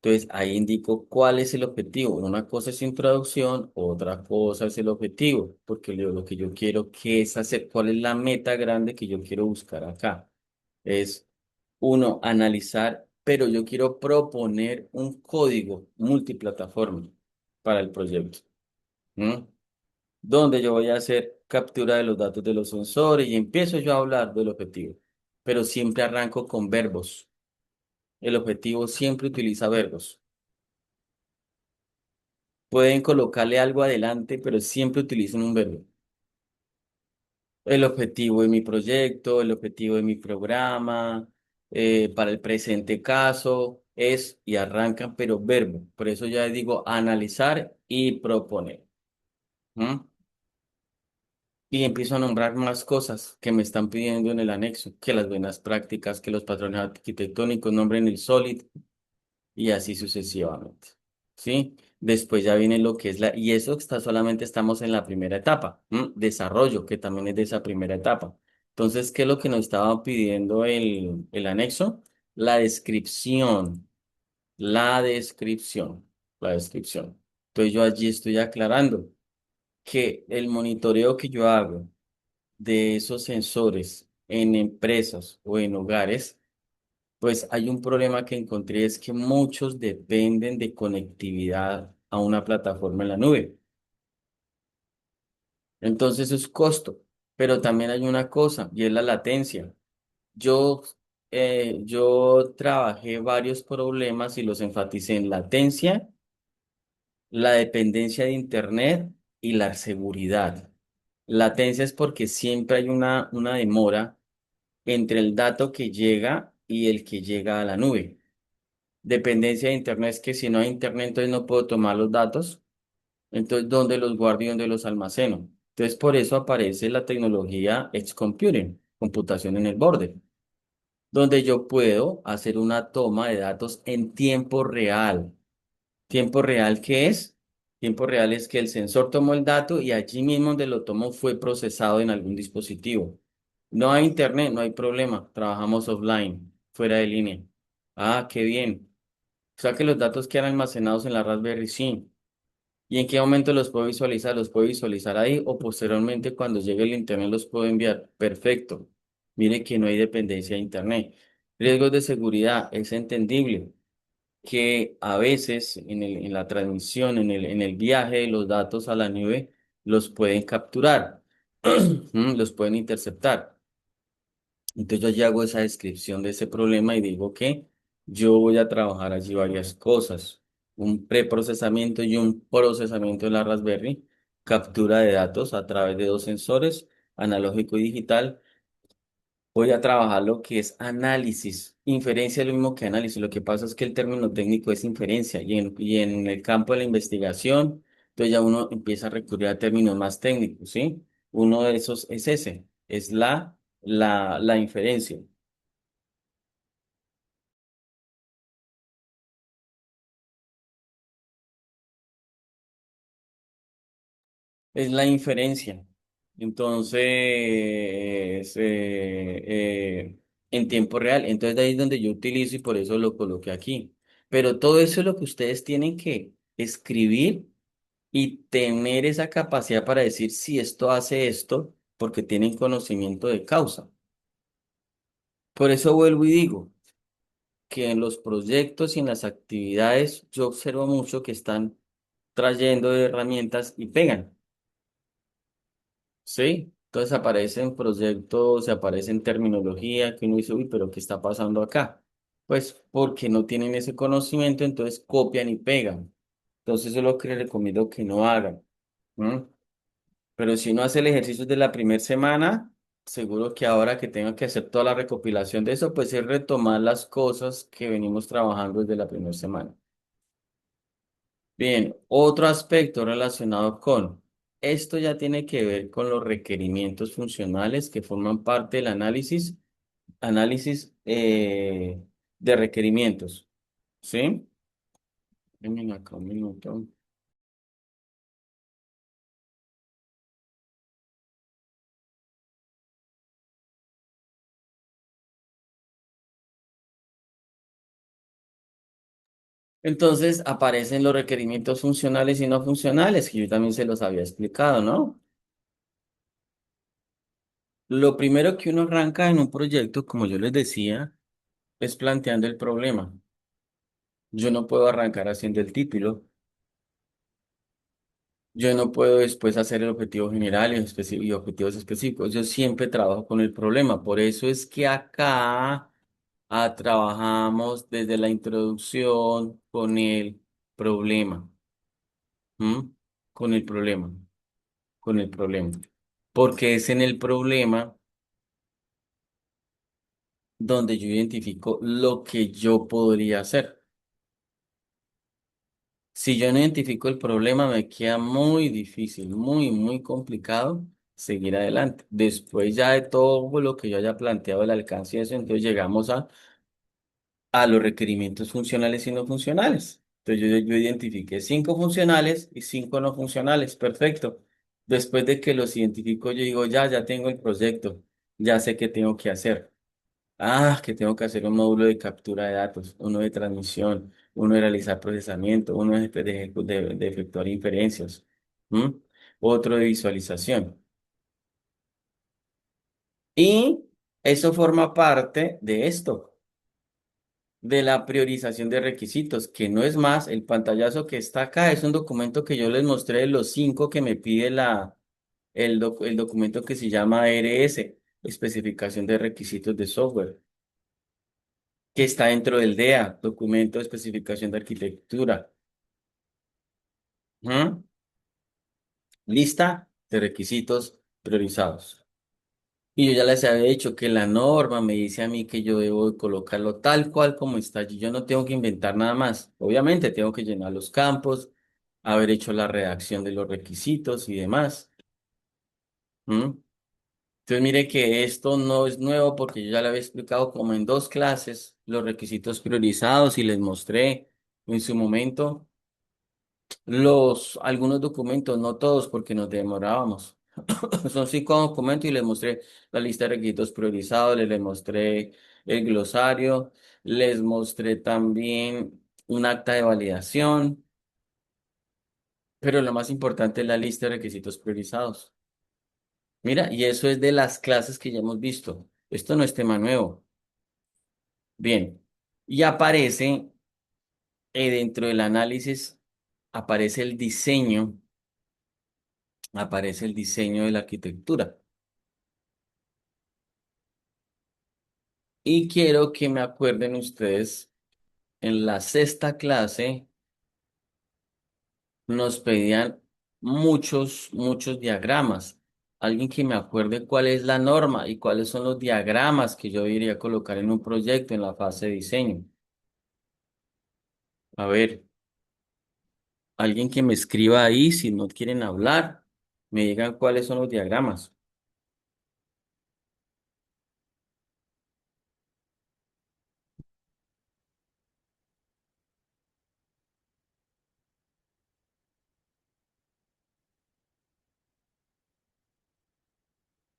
entonces ahí indico cuál es el objetivo. Una cosa es introducción, otra cosa es el objetivo, porque lo que yo quiero que es hacer, cuál es la meta grande que yo quiero buscar acá. Es uno, analizar, pero yo quiero proponer un código multiplataforma para el proyecto. ¿M? Donde yo voy a hacer captura de los datos de los sensores y empiezo yo a hablar del objetivo, pero siempre arranco con verbos. El objetivo siempre utiliza verbos. Pueden colocarle algo adelante, pero siempre utilizan un verbo. El objetivo de mi proyecto, el objetivo de mi programa, para el presente caso, es y arrancan, pero verbo. Por eso ya digo analizar y proponer. ¿M? Y empiezo a nombrar más cosas que me están pidiendo en el anexo, que las buenas prácticas, que los patrones arquitectónicos nombren el SOLID, y así sucesivamente. ¿Sí? Después ya viene lo que es y eso está solamente estamos en la primera etapa, ¿m? Desarrollo, que también es de esa primera etapa. Entonces, ¿qué es lo que nos estaba pidiendo el anexo? La descripción, la descripción, la descripción. Entonces, yo allí estoy aclarando que el monitoreo que yo hago de esos sensores en empresas o en hogares, pues hay un problema que encontré, es que muchos dependen de conectividad a una plataforma en la nube. Entonces es costo, pero también hay una cosa y es la latencia. Yo, yo trabajé varios problemas y los enfaticé en latencia, la dependencia de Internet y la seguridad. Latencia es porque siempre hay una demora entre el dato que llega y el que llega a la nube. Dependencia de Internet es que si no hay Internet, entonces no puedo tomar los datos. Entonces, ¿dónde los guardo y dónde los almaceno? Entonces, por eso aparece la tecnología Edge Computing, computación en el borde, donde yo puedo hacer una toma de datos en tiempo real. ¿Tiempo real qué es? Tiempo real es que el sensor tomó el dato y allí mismo donde lo tomó fue procesado en algún dispositivo. No hay Internet, no hay problema. Trabajamos offline, fuera de línea. Ah, qué bien. O sea que los datos quedan almacenados en la Raspberry, sí. ¿Y en qué momento los puedo visualizar? Los puedo visualizar ahí o posteriormente cuando llegue el internet los puedo enviar. Perfecto. Mire que no hay dependencia de internet. Riesgos de seguridad. Es entendible que a veces en la transmisión, en el viaje de los datos a la nube, los pueden capturar, los pueden interceptar. Entonces yo allí hago esa descripción de ese problema y digo que yo voy a trabajar allí varias cosas, un preprocesamiento y un procesamiento de la Raspberry, captura de datos a través de dos sensores, analógico y digital. Voy a trabajar lo que es análisis. Inferencia es lo mismo que análisis. Lo que pasa es que el término técnico es inferencia y en el campo de la investigación, entonces ya uno empieza a recurrir a términos más técnicos, ¿sí? Uno de esos es ese, es la inferencia. Es la inferencia. Entonces, en tiempo real. Entonces, de ahí es donde yo utilizo y por eso lo coloqué aquí. Pero todo eso es lo que ustedes tienen que escribir y tener esa capacidad para decir si esto hace esto, porque tienen conocimiento de causa. Por eso vuelvo y digo que en los proyectos y en las actividades yo observo mucho que están trayendo herramientas y pegan, ¿sí? Entonces aparecen proyectos, aparecen terminología que uno dice, uy, pero ¿qué está pasando acá? Pues porque no tienen ese conocimiento, entonces copian y pegan. Entonces eso es lo que les recomiendo que no hagan. ¿M? Pero si uno hace el ejercicio de la primera semana, seguro que ahora que tenga que hacer toda la recopilación de eso, pues es retomar las cosas que venimos trabajando desde la primera semana. Bien, otro aspecto relacionado con esto ya tiene que ver con los requerimientos funcionales que forman parte del análisis de requerimientos. ¿Sí? Déjenme acá un minuto. Entonces aparecen los requerimientos funcionales y no funcionales, que yo también se los había explicado, ¿no? Lo primero que uno arranca en un proyecto, como yo les decía, es planteando el problema. Yo no puedo arrancar haciendo el título. Yo no puedo después hacer el objetivo general y objetivos específicos. Yo siempre trabajo con el problema. Por eso es que acá trabajamos desde la introducción con el problema. ¿M? Con el problema. Con el problema. Porque es en el problema donde yo identifico lo que yo podría hacer. Si yo no identifico el problema, me queda muy difícil, muy complicado seguir adelante. Después ya de todo lo que yo haya planteado, el alcance y eso, entonces llegamos a los requerimientos funcionales y no funcionales. Entonces yo identifiqué 5 funcionales y 5 no funcionales. Perfecto. Después de que los identifico, yo digo, ya tengo el proyecto, ya sé qué tengo que hacer. Que tengo que hacer un módulo de captura de datos, uno de transmisión, uno de realizar procesamiento, uno de efectuar inferencias, ¿m? Otro de visualización. Y eso forma parte de esto, de la priorización de requisitos, que no es más, el pantallazo que está acá es un documento que yo les mostré de los 5 que me pide el documento que se llama ARS, especificación de requisitos de software, que está dentro del DEA, documento de especificación de arquitectura. ¿Mm? Lista de requisitos priorizados. Y yo ya les había dicho que la norma me dice a mí que yo debo de colocarlo tal cual como está allí. Yo no tengo que inventar nada más. Obviamente tengo que llenar los campos, haber hecho la redacción de los requisitos y demás. ¿Mm? Entonces mire que esto no es nuevo porque yo ya le había explicado como en 2 clases los requisitos priorizados y les mostré en su momento algunos documentos, no todos porque nos demorábamos. Son 5 documentos y les mostré la lista de requisitos priorizados, les mostré el glosario, les mostré también un acta de validación, pero lo más importante es la lista de requisitos priorizados. Mira, y eso es de las clases que ya hemos visto. Esto no es tema nuevo. Bien, y dentro del análisis, aparece el diseño, aparece el diseño de la arquitectura. Y quiero que me acuerden ustedes, en la sexta clase nos pedían muchos diagramas. Alguien que me acuerde cuál es la norma y cuáles son los diagramas que yo debería colocar en un proyecto en la fase de diseño. A ver, alguien que me escriba ahí, si no quieren hablar, me digan cuáles son los diagramas.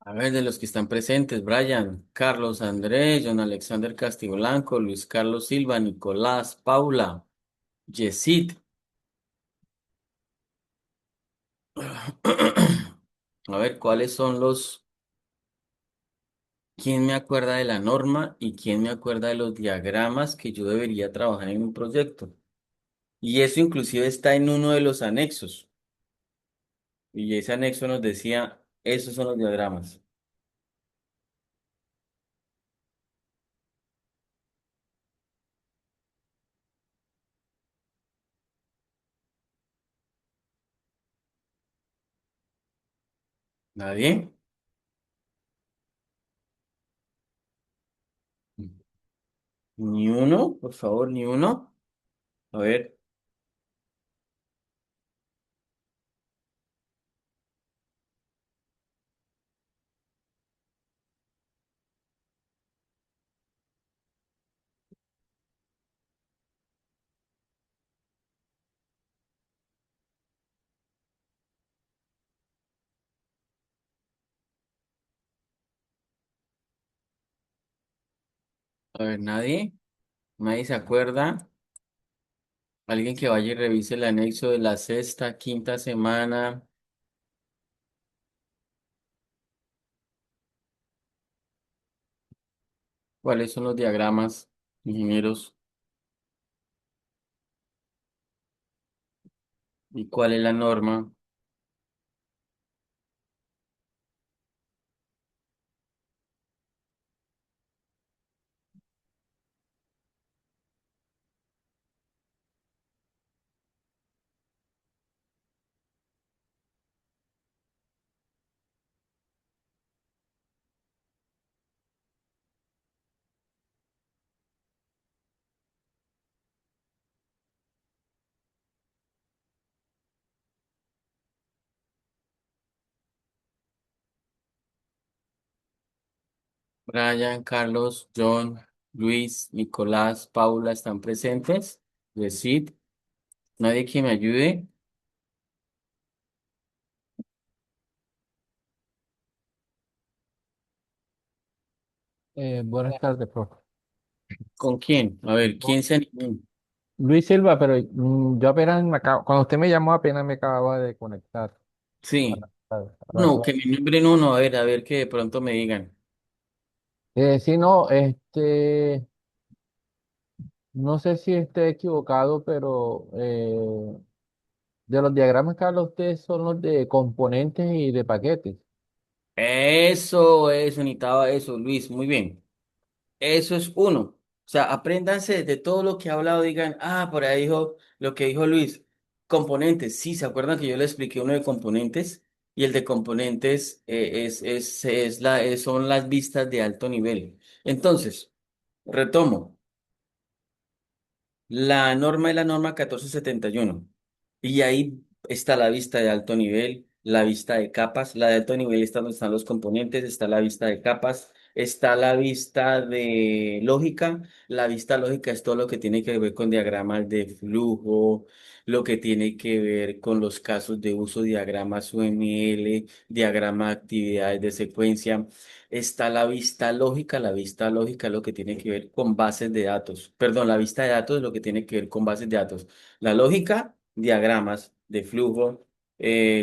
A ver, de los que están presentes, Brian, Carlos Andrés, John Alexander Castiblanco, Luis Carlos Silva, Nicolás, Paula, Yesid. A ver, ¿cuáles son los... ¿Quién me acuerda de la norma y quién me acuerda de los diagramas que yo debería trabajar en un proyecto? Y eso inclusive está en uno de los anexos. Y ese anexo nos decía, esos son los diagramas. ¿Nadie? Ni uno, por favor, ni uno. A ver, nadie. Nadie se acuerda. Alguien que vaya y revise el anexo de la sexta, quinta semana. ¿Cuáles son los diagramas, ingenieros? ¿Y cuál es la norma? Brian, Carlos, John, Luis, Nicolás, Paula, ¿están presentes? Decid. ¿Nadie que me ayude? Buenas tardes, profe. ¿Con quién? A ver, ¿quién se animó? Luis Silva, pero yo apenas cuando usted me llamó apenas me acababa de conectar. Sí. A la No, que clase. me nombren uno, a ver que de pronto me digan. Sí, no, no sé si esté equivocado, pero de los diagramas que habla usted son los de componentes y de paquetes. Eso, necesitaba eso, Luis, muy bien. Eso es uno. O sea, apréndanse de todo lo que ha hablado, digan, ah, por ahí dijo lo que dijo Luis. Componentes, sí, ¿se acuerdan que yo le expliqué uno de componentes? Y el de componentes son las vistas de alto nivel. Entonces, retomo. La norma es la norma 1471. Y ahí está la vista de alto nivel, la vista de capas. La de alto nivel está donde están los componentes, está la vista de capas, está la vista de lógica. La vista lógica es todo lo que tiene que ver con diagramas de flujo, lo que tiene que ver con los casos de uso, diagramas UML, diagrama de actividades de secuencia. Está la vista lógica es lo que tiene que ver con bases de datos. Perdón, la vista de datos es lo que tiene que ver con bases de datos. La lógica, diagramas de flujo,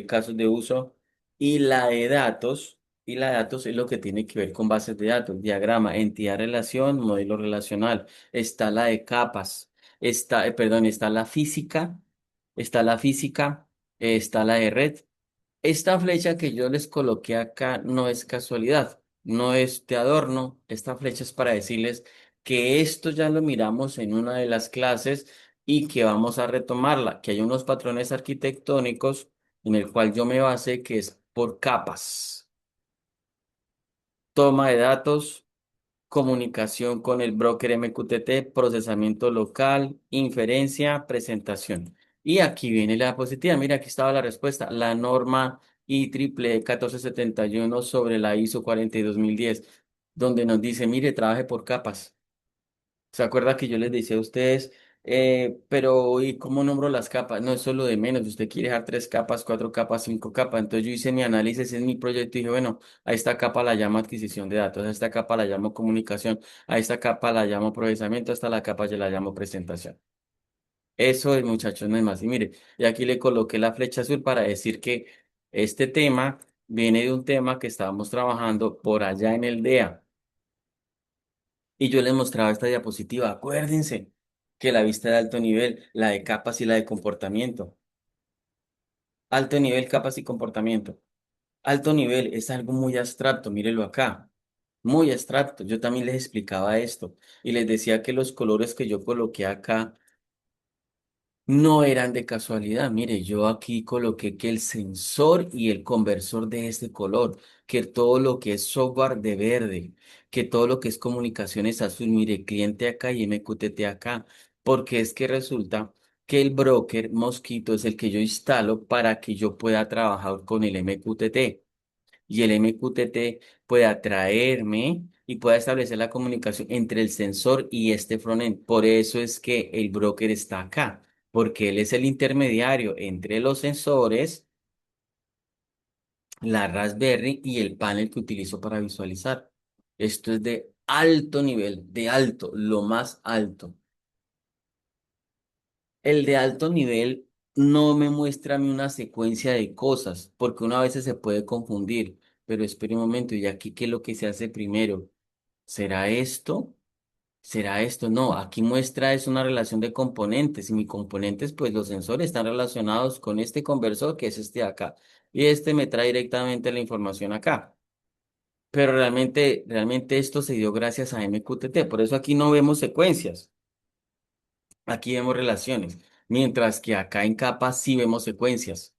casos de uso. Y la de datos, y la de datos es lo que tiene que ver con bases de datos. Diagrama, entidad, relación, modelo relacional. Está la de capas. Está la física, está la de red. Esta flecha que yo les coloqué acá no es casualidad, no es de adorno. Esta flecha es para decirles que esto ya lo miramos en una de las clases y que vamos a retomarla, que hay unos patrones arquitectónicos en el cual yo me basé que es por capas. Toma de datos, comunicación con el broker MQTT, procesamiento local, inferencia, presentación. Y aquí viene la diapositiva. Mira, aquí estaba la respuesta. La norma IEEE 1471 sobre la ISO 42010, donde nos dice, mire, trabaje por capas. ¿Se acuerda que yo les decía a ustedes, pero ¿y cómo nombro las capas? No, eso es lo de menos. Usted quiere dejar tres capas, cuatro capas, cinco capas. Entonces yo hice mi análisis en mi proyecto y dije, bueno, a esta capa la llamo adquisición de datos, a esta capa la llamo comunicación, a esta capa la llamo procesamiento, hasta la capa yo la llamo presentación. Eso es, muchachos, no es más. Y mire, y aquí le coloqué la flecha azul para decir que Este tema viene de un tema que estábamos trabajando por allá en el DEA. Y yo les mostraba esta diapositiva. Acuérdense que la vista de alto nivel, la de capas y la de comportamiento. Alto nivel, capas y comportamiento. Alto nivel es algo muy abstracto, mírelo acá. Muy abstracto. Yo también les explicaba esto y les decía que los colores que yo coloqué acá no eran de casualidad. Mire, yo aquí coloqué que el sensor y el conversor de este color, que todo lo que es software de verde, que todo lo que es comunicaciones azul, mire, cliente acá y MQTT acá, porque es que resulta que el broker Mosquito es el que yo instalo para que yo pueda trabajar con el MQTT y el MQTT puede atraerme y pueda establecer la comunicación entre el sensor y este frontend. Por eso es que el broker está acá, porque él es el intermediario entre los sensores, la Raspberry y el panel que utilizo para visualizar. Esto es de alto nivel, de alto, lo más alto. El de alto nivel no me muestra a mí una secuencia de cosas, porque una vez se puede confundir. Pero espere un momento, ¿y aquí qué es lo que se hace primero? ¿Será esto? ¿Será esto? No, aquí muestra es una relación de componentes y mis componentes, pues los sensores están relacionados con este conversor que es este de acá. Y este me trae directamente la información acá. Pero realmente esto se dio gracias a MQTT. Por eso aquí no vemos secuencias, aquí vemos relaciones. Mientras que acá en capas sí vemos secuencias,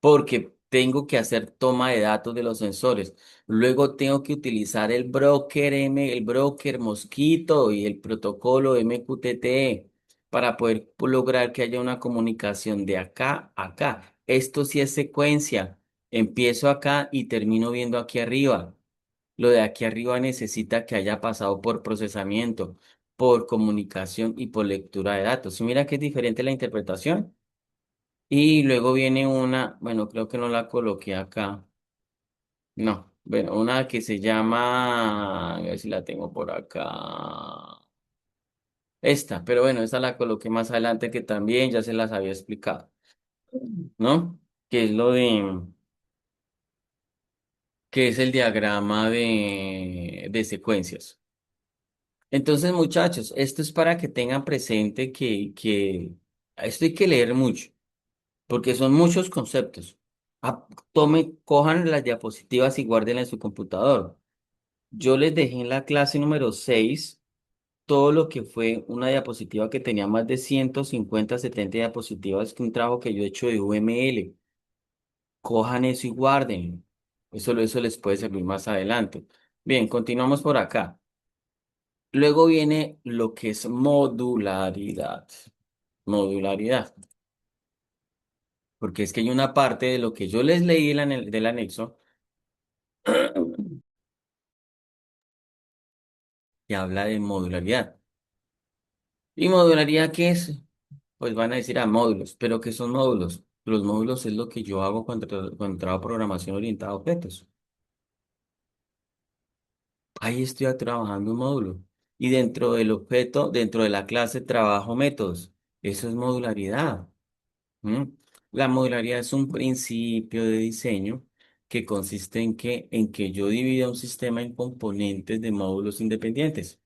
porque tengo que hacer toma de datos de los sensores. Luego tengo que utilizar el broker Mosquito y el protocolo MQTT para poder lograr que haya una comunicación de acá a acá. Esto sí es secuencia. Empiezo acá y termino viendo aquí arriba. Lo de aquí arriba necesita que haya pasado por procesamiento, por comunicación y por lectura de datos. Y mira que es diferente la interpretación. Y luego viene una, bueno, creo que no la coloqué acá. No, bueno, una que se llama, a ver si la tengo por acá. Esta, pero bueno, esta la coloqué más adelante que también ya se las había explicado, ¿no? Que es lo de, que es el diagrama de secuencias. Entonces, muchachos, esto es para que tengan presente que esto hay que leer mucho, porque son muchos conceptos. Cojan las diapositivas y guárdenlas en su computador. Yo les dejé en la clase número 6 todo lo que fue una diapositiva que tenía más de 150 70 diapositivas, que un trabajo que yo he hecho de UML. Cojan eso y guárdenlo. Eso les puede servir más adelante. Bien, continuamos por acá. Luego viene lo que es modularidad. Modularidad. Porque es que hay una parte de lo que yo les leí del anexo que habla de modularidad. ¿Y modularidad qué es? Pues van a decir módulos, pero ¿qué son módulos? Los módulos es lo que yo hago cuando trabajo programación orientada a objetos. Ahí estoy trabajando un módulo. Y dentro del objeto, dentro de la clase, trabajo métodos. Eso es modularidad. ¿M? La modularidad es un principio de diseño que consiste en que yo divida un sistema en componentes de módulos independientes.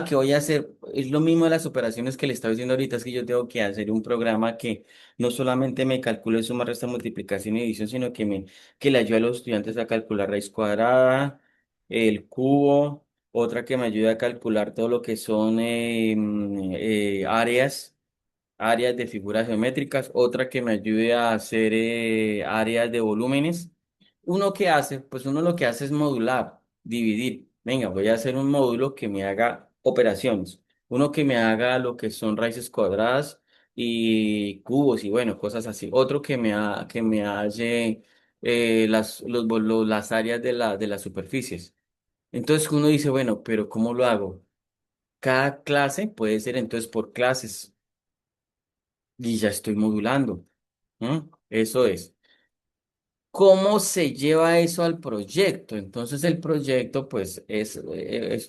¿Qué voy a hacer? Es lo mismo de las operaciones que le estaba diciendo ahorita, es que yo tengo que hacer un programa que no solamente me calcule suma, resta, multiplicación y división, sino que le ayude a los estudiantes a calcular raíz cuadrada, el cubo, otra que me ayude a calcular todo lo que son áreas de figuras geométricas, otra que me ayude a hacer áreas de volúmenes. Uno que hace, pues uno lo que hace es modular, dividir. Venga, voy a hacer un módulo que me haga operaciones. Uno que me haga lo que son raíces cuadradas y cubos y bueno, cosas así. Otro que me halle las áreas de las superficies. Entonces uno dice, bueno, pero ¿cómo lo hago? Cada clase puede ser entonces por clases y ya estoy modulando. Eso es. ¿Cómo se lleva eso al proyecto? Entonces el proyecto pues es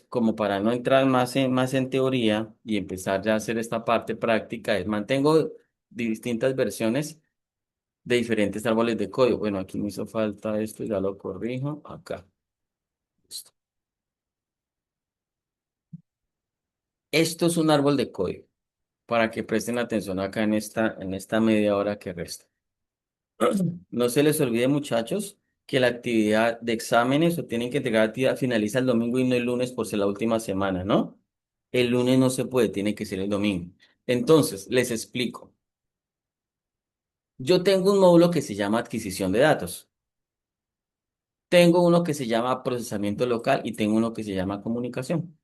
como para no entrar más en teoría y empezar ya a hacer esta parte práctica, es mantengo distintas versiones de diferentes árboles de código. Bueno, aquí me hizo falta esto, ya lo corrijo. Acá. Listo. Esto es un árbol de código, para que presten atención acá en esta media hora que resta. No se les olvide, muchachos, que la actividad de exámenes o tienen que entregar actividad finaliza el domingo y no el lunes por ser la última semana, ¿no? El lunes no se puede, tiene que ser el domingo. Entonces, les explico. Yo tengo un módulo que se llama adquisición de datos. Tengo uno que se llama procesamiento local y tengo uno que se llama comunicación.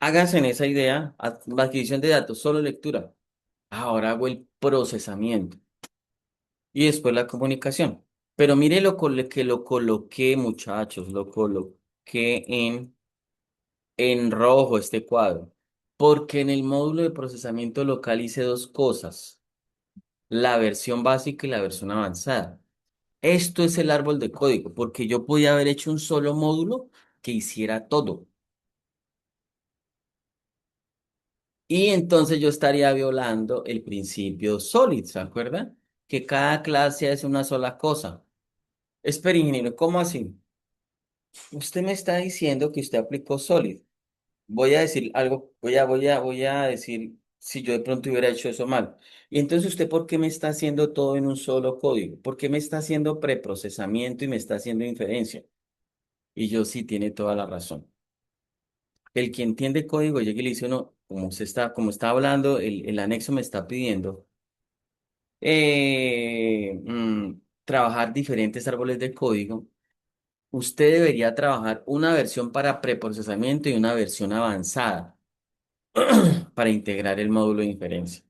Háganse en esa idea, la adquisición de datos, solo lectura. Ahora hago el procesamiento y después la comunicación. Pero mire que lo coloqué, muchachos, lo coloqué en rojo este cuadro. Porque en el módulo de procesamiento local hice dos cosas, la versión básica y la versión avanzada. Esto es el árbol de código, porque yo podía haber hecho un solo módulo que hiciera todo. Y entonces yo estaría violando el principio SOLID, ¿se acuerdan? Que cada clase es una sola cosa. Espera, ingeniero, ¿cómo así? Usted me está diciendo que usted aplicó SOLID. Voy a decir algo, voy a decir si yo de pronto hubiera hecho eso mal. Y entonces usted, ¿por qué me está haciendo todo en un solo código? ¿Por qué me está haciendo preprocesamiento y me está haciendo inferencia? Y yo sí tiene toda la razón. El que entiende código llega y le dice uno, como está hablando, el anexo me está pidiendo trabajar diferentes árboles de código. Usted debería trabajar una versión para preprocesamiento y una versión avanzada para integrar el módulo de inferencia.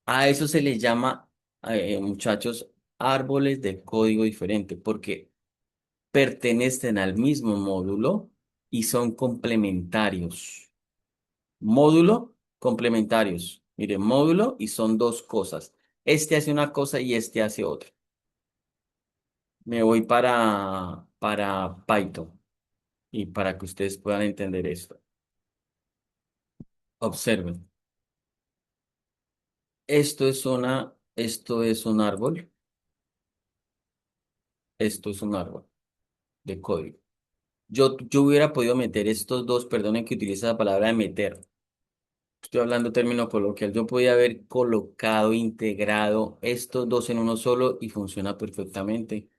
A eso se le llama, muchachos, árboles de código diferente, porque pertenecen al mismo módulo y son complementarios. Módulo, complementarios. Mire, módulo y son dos cosas. Este hace una cosa y este hace otra. Me voy para Python y para que ustedes puedan entender esto. Observen. Esto es un árbol, esto es un árbol de código. Yo hubiera podido meter estos dos, perdonen que utilice la palabra de meter. Estoy hablando término coloquial. Yo podía haber colocado, integrado estos dos en uno solo y funciona perfectamente,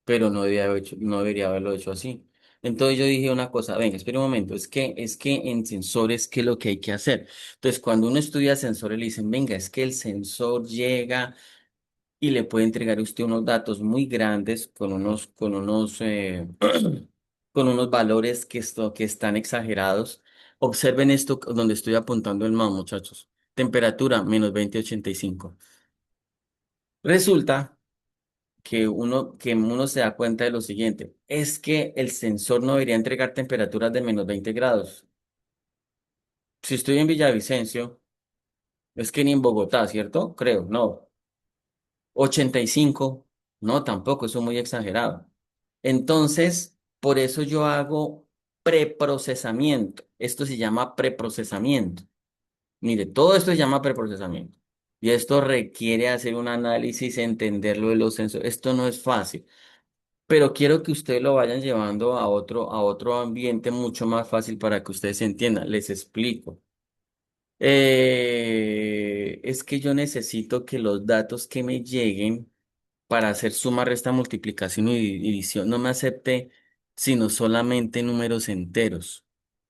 pero no debería haberlo hecho así. Entonces yo dije una cosa, venga, espera un momento, es que en sensores, ¿qué es lo que hay que hacer? Entonces, cuando uno estudia sensores, le dicen, venga, es que el sensor llega y le puede entregar a usted unos datos muy grandes con unos valores que están exagerados. Observen esto donde estoy apuntando el mouse, muchachos. Temperatura, -20,85. Resulta que uno se da cuenta de lo siguiente, es que el sensor no debería entregar temperaturas de -20 grados. Si estoy en Villavicencio, es que ni en Bogotá, ¿cierto? Creo, no. 85, no, tampoco, eso es muy exagerado. Entonces, por eso yo hago preprocesamiento. Esto se llama preprocesamiento. Mire, todo esto se llama preprocesamiento. Y esto requiere hacer un análisis, entenderlo de los sensores. Esto no es fácil, pero quiero que ustedes lo vayan llevando a otro ambiente mucho más fácil para que ustedes entiendan. Les explico. Es que yo necesito que los datos que me lleguen para hacer suma, resta, multiplicación y división no me acepte sino solamente números enteros.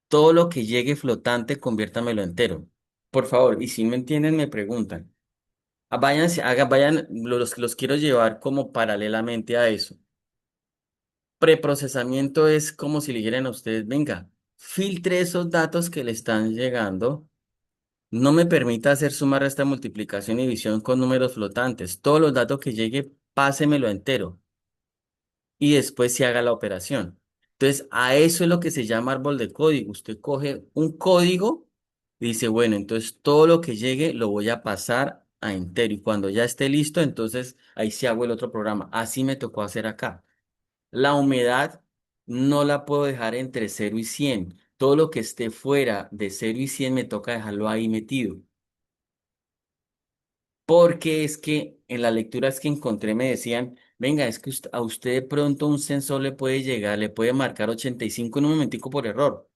Todo lo que llegue flotante, conviértamelo entero. Por favor, y si me entienden, me preguntan. Vayan, los quiero llevar como paralelamente a eso. Preprocesamiento es como si le dijeran a ustedes, venga, filtre esos datos que le están llegando. No me permita hacer suma, resta, multiplicación y división con números flotantes. Todos los datos que llegue, pásemelo entero y después se haga la operación. Entonces, a eso es lo que se llama árbol de código. Usted coge un código y dice, bueno, entonces todo lo que llegue lo voy a pasar a entero y cuando ya esté listo, entonces ahí sí hago el otro programa. Así me tocó hacer acá. La humedad no la puedo dejar entre 0 y 100 Todo lo que esté fuera de 0 y 100 me toca dejarlo ahí metido. Porque es que en las lecturas que encontré me decían, venga, es que a usted de pronto un sensor le puede llegar, le puede marcar 85 en un momentico por error.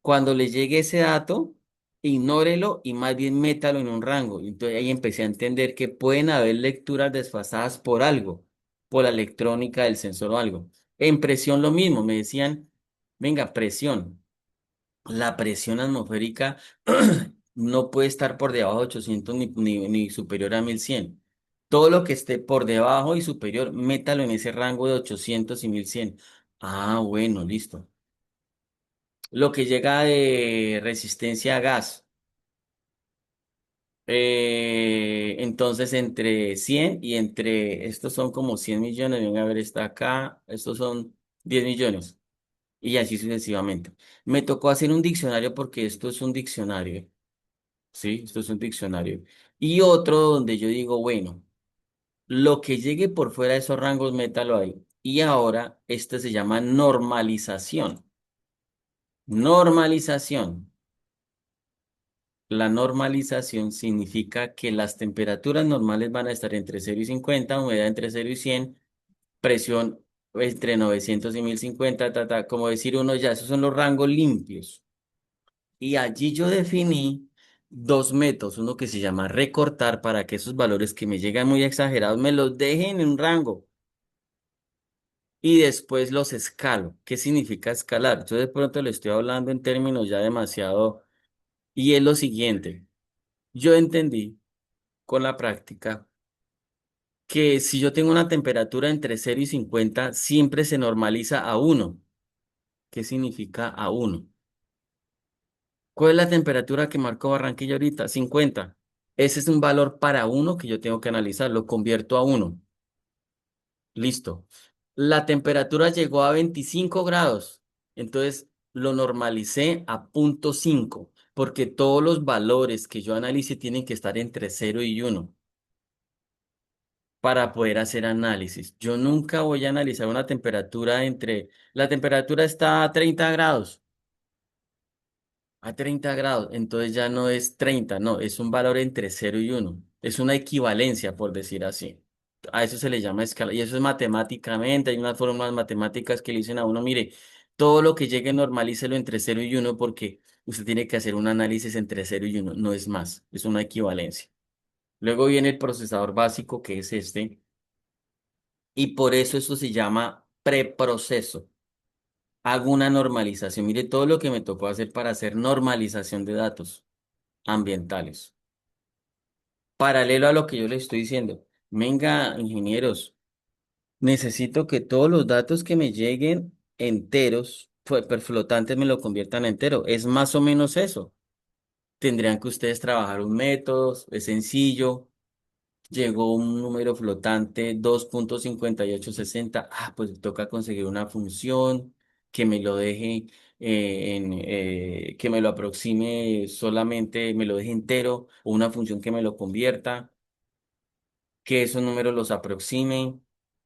Cuando le llegue ese dato, ignórelo y más bien métalo en un rango. Y entonces ahí empecé a entender que pueden haber lecturas desfasadas por algo, por la electrónica del sensor o algo. En presión lo mismo, me decían, venga, presión. La presión atmosférica no puede estar por debajo de 800 ni superior a 1100. Todo lo que esté por debajo y superior, métalo en ese rango de 800 y 1100. Ah, bueno, listo. Lo que llega de resistencia a gas. Entonces, entre 100 y entre, estos son como 100 millones, venga a ver, está acá, estos son 10 millones y así sucesivamente. Me tocó hacer un diccionario porque esto es un diccionario, ¿sí? Esto es un diccionario. Y otro donde yo digo, bueno, lo que llegue por fuera de esos rangos, métalo ahí. Y ahora, este se llama normalización. Normalización. La normalización significa que las temperaturas normales van a estar entre 0 y 50, humedad entre 0 y 100, presión entre 900 y 1050, como decir uno ya, esos son los rangos limpios. Y allí yo definí dos métodos, uno que se llama recortar para que esos valores que me llegan muy exagerados me los dejen en un rango y después los escalo. ¿Qué significa escalar? Yo de pronto le estoy hablando en términos ya demasiado y es lo siguiente. Yo entendí con la práctica que si yo tengo una temperatura entre 0 y 50 siempre se normaliza a 1. ¿Qué significa a 1? ¿Cuál es la temperatura que marcó Barranquilla ahorita? 50. Ese es un valor para 1 que yo tengo que analizar. Lo convierto a 1. Listo. La temperatura llegó a 25 grados. Entonces lo normalicé a 0,5 porque todos los valores que yo analice tienen que estar entre 0 y 1 para poder hacer análisis. Yo nunca voy a analizar una temperatura entre, la temperatura está a 30 grados, a 30 grados, entonces ya no es 30, no, es un valor entre 0 y 1. Es una equivalencia, por decir así. A eso se le llama escala, y eso es matemáticamente, hay unas fórmulas matemáticas que le dicen a uno, mire, todo lo que llegue normalícelo entre 0 y 1 porque usted tiene que hacer un análisis entre 0 y 1, no es más, es una equivalencia. Luego viene el procesador básico, que es este. Y por eso se llama preproceso. Hago una normalización. Mire todo lo que me tocó hacer para hacer normalización de datos ambientales. Paralelo a lo que yo le estoy diciendo. Venga, ingenieros, necesito que todos los datos que me lleguen enteros, flotantes, me lo conviertan en entero. Es más o menos eso. Tendrían que ustedes trabajar un método, es sencillo. Llegó un número flotante 2,5860. Ah, pues toca conseguir una función que me lo deje que me lo aproxime solamente, me lo deje entero, o una función que me lo convierta, que esos números los aproximen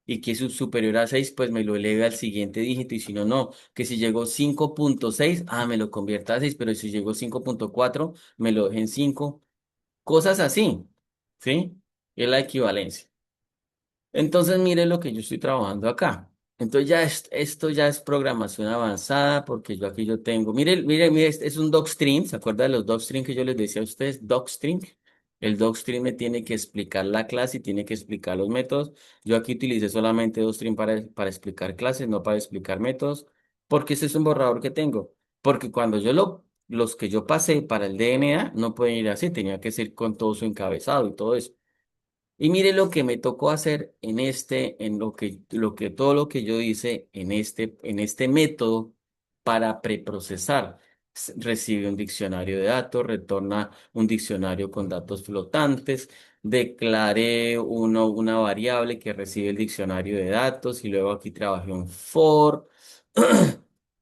y que si es superior a 6 pues me lo eleve al siguiente dígito. Y si no, no, que si llegó 5,6 me lo convierta a 6, pero si llegó 5,4 me lo deje en 5. Cosas así, ¿sí? Es la equivalencia. Entonces, mire lo que yo estoy trabajando acá. Entonces, esto ya es programación avanzada, porque yo aquí yo tengo, mire, este es un docstring. ¿Se acuerda de los docstring que yo les decía a ustedes? Docstring. El docstring me tiene que explicar la clase y tiene que explicar los métodos. Yo aquí utilicé solamente docstring para explicar clases, no para explicar métodos, porque ese es un borrador que tengo. Porque cuando los que yo pasé para el DNA no pueden ir así, tenía que ser con todo su encabezado y todo eso. Y mire lo que me tocó hacer en todo lo que yo hice en este método para preprocesar. Recibe un diccionario de datos, retorna un diccionario con datos flotantes, declaré una variable que recibe el diccionario de datos y luego aquí trabajé un for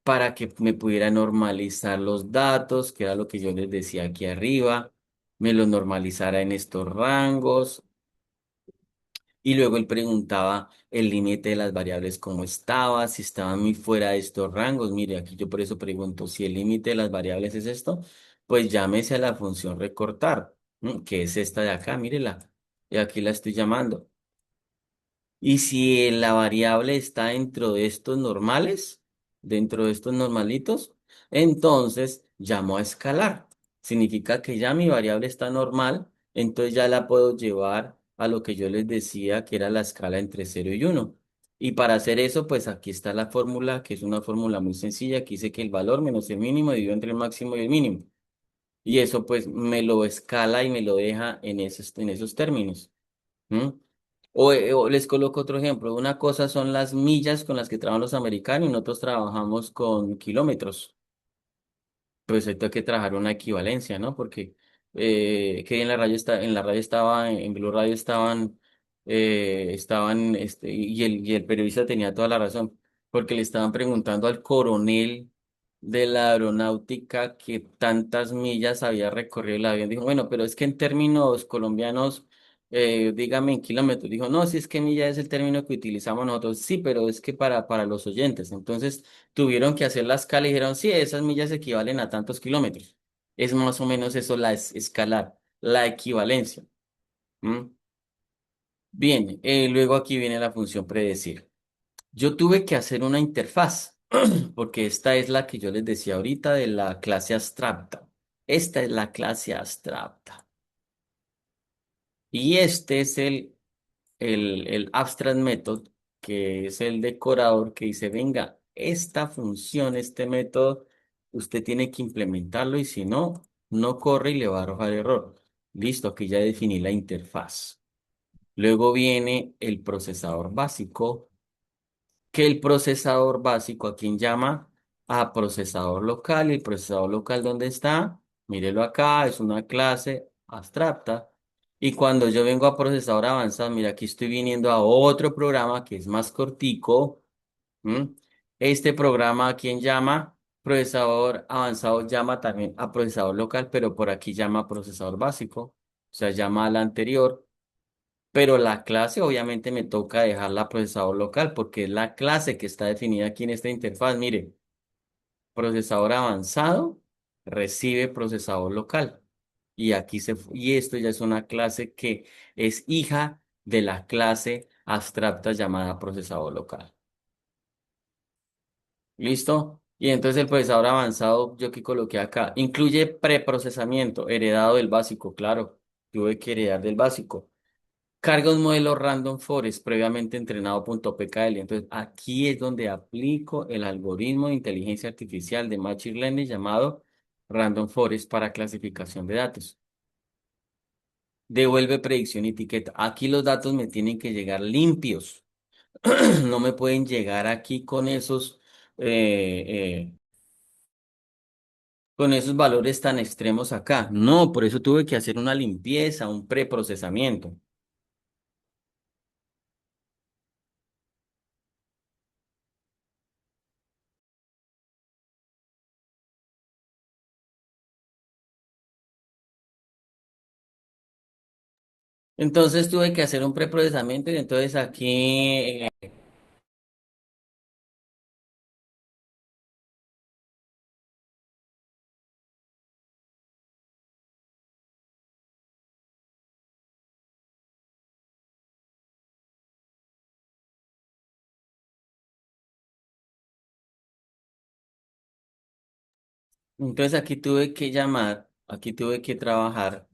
para que me pudiera normalizar los datos, que era lo que yo les decía aquí arriba, me lo normalizara en estos rangos Y luego él preguntaba el límite de las variables cómo estaba, si estaban muy fuera de estos rangos. Mire, aquí yo por eso pregunto, si el límite de las variables es esto, pues llámese a la función recortar, que es esta de acá, mírela. Y aquí la estoy llamando. Y si la variable está dentro de estos normalitos, entonces llamo a escalar. Significa que ya mi variable está normal, entonces ya la puedo llevar a lo que yo les decía que era la escala entre 0 y 1. Y para hacer eso, pues aquí está la fórmula, que es una fórmula muy sencilla, que dice que el valor menos el mínimo dividido entre el máximo y el mínimo. Y eso pues me lo escala y me lo deja en esos términos. ¿Mm? O les coloco otro ejemplo. Una cosa son las millas con las que trabajan los americanos y nosotros trabajamos con kilómetros. Pues ahí hay que trabajar una equivalencia, ¿no? Porque que en la radio en la radio estaba, en Blue Radio estaban, y el periodista tenía toda la razón, porque le estaban preguntando al coronel de la aeronáutica que tantas millas había recorrido el avión. Dijo, bueno, pero es que en términos colombianos, dígame en kilómetros. Dijo, no, si es que milla es el término que utilizamos nosotros. Sí, pero es que para los oyentes. Entonces, tuvieron que hacer la escala y dijeron, sí, esas millas equivalen a tantos kilómetros. Es más o menos eso la escalar, la equivalencia. ¿M? Bien, luego aquí viene la función predecir. Yo tuve que hacer una interfaz, porque esta es la que yo les decía ahorita de la clase abstracta. Esta es la clase abstracta. Y este es el abstract method, que es el decorador que dice, venga, esta función, este método, usted tiene que implementarlo y si no, no corre y le va a arrojar error. Listo, aquí ya definí la interfaz. Luego viene el procesador básico, que el procesador básico, ¿a quién llama? A procesador local. ¿Y el procesador local dónde está? Mírelo acá, es una clase abstracta. Y cuando yo vengo a procesador avanzado, mira, aquí estoy viniendo a otro programa que es más cortico. ¿M? Este programa, ¿a quién llama? Procesador avanzado llama también a procesador local, pero por aquí llama a procesador básico. O sea, llama al anterior. Pero la clase obviamente me toca dejarla procesador local porque es la clase que está definida aquí en esta interfaz. Mire, procesador avanzado recibe procesador local. Y esto ya es una clase que es hija de la clase abstracta llamada procesador local. ¿Listo? Y entonces el procesador avanzado, yo que coloqué acá, incluye preprocesamiento, heredado del básico, claro. Tuve que heredar del básico. Carga un modelo Random Forest previamente entrenado.pkl. Entonces, aquí es donde aplico el algoritmo de inteligencia artificial de Machine Learning llamado Random Forest para clasificación de datos. Devuelve predicción y etiqueta. Aquí los datos me tienen que llegar limpios. No me pueden llegar aquí con esos valores tan extremos acá. No, por eso tuve que hacer una limpieza, un preprocesamiento. Entonces tuve que hacer un preprocesamiento y entonces aquí entonces aquí tuve que trabajar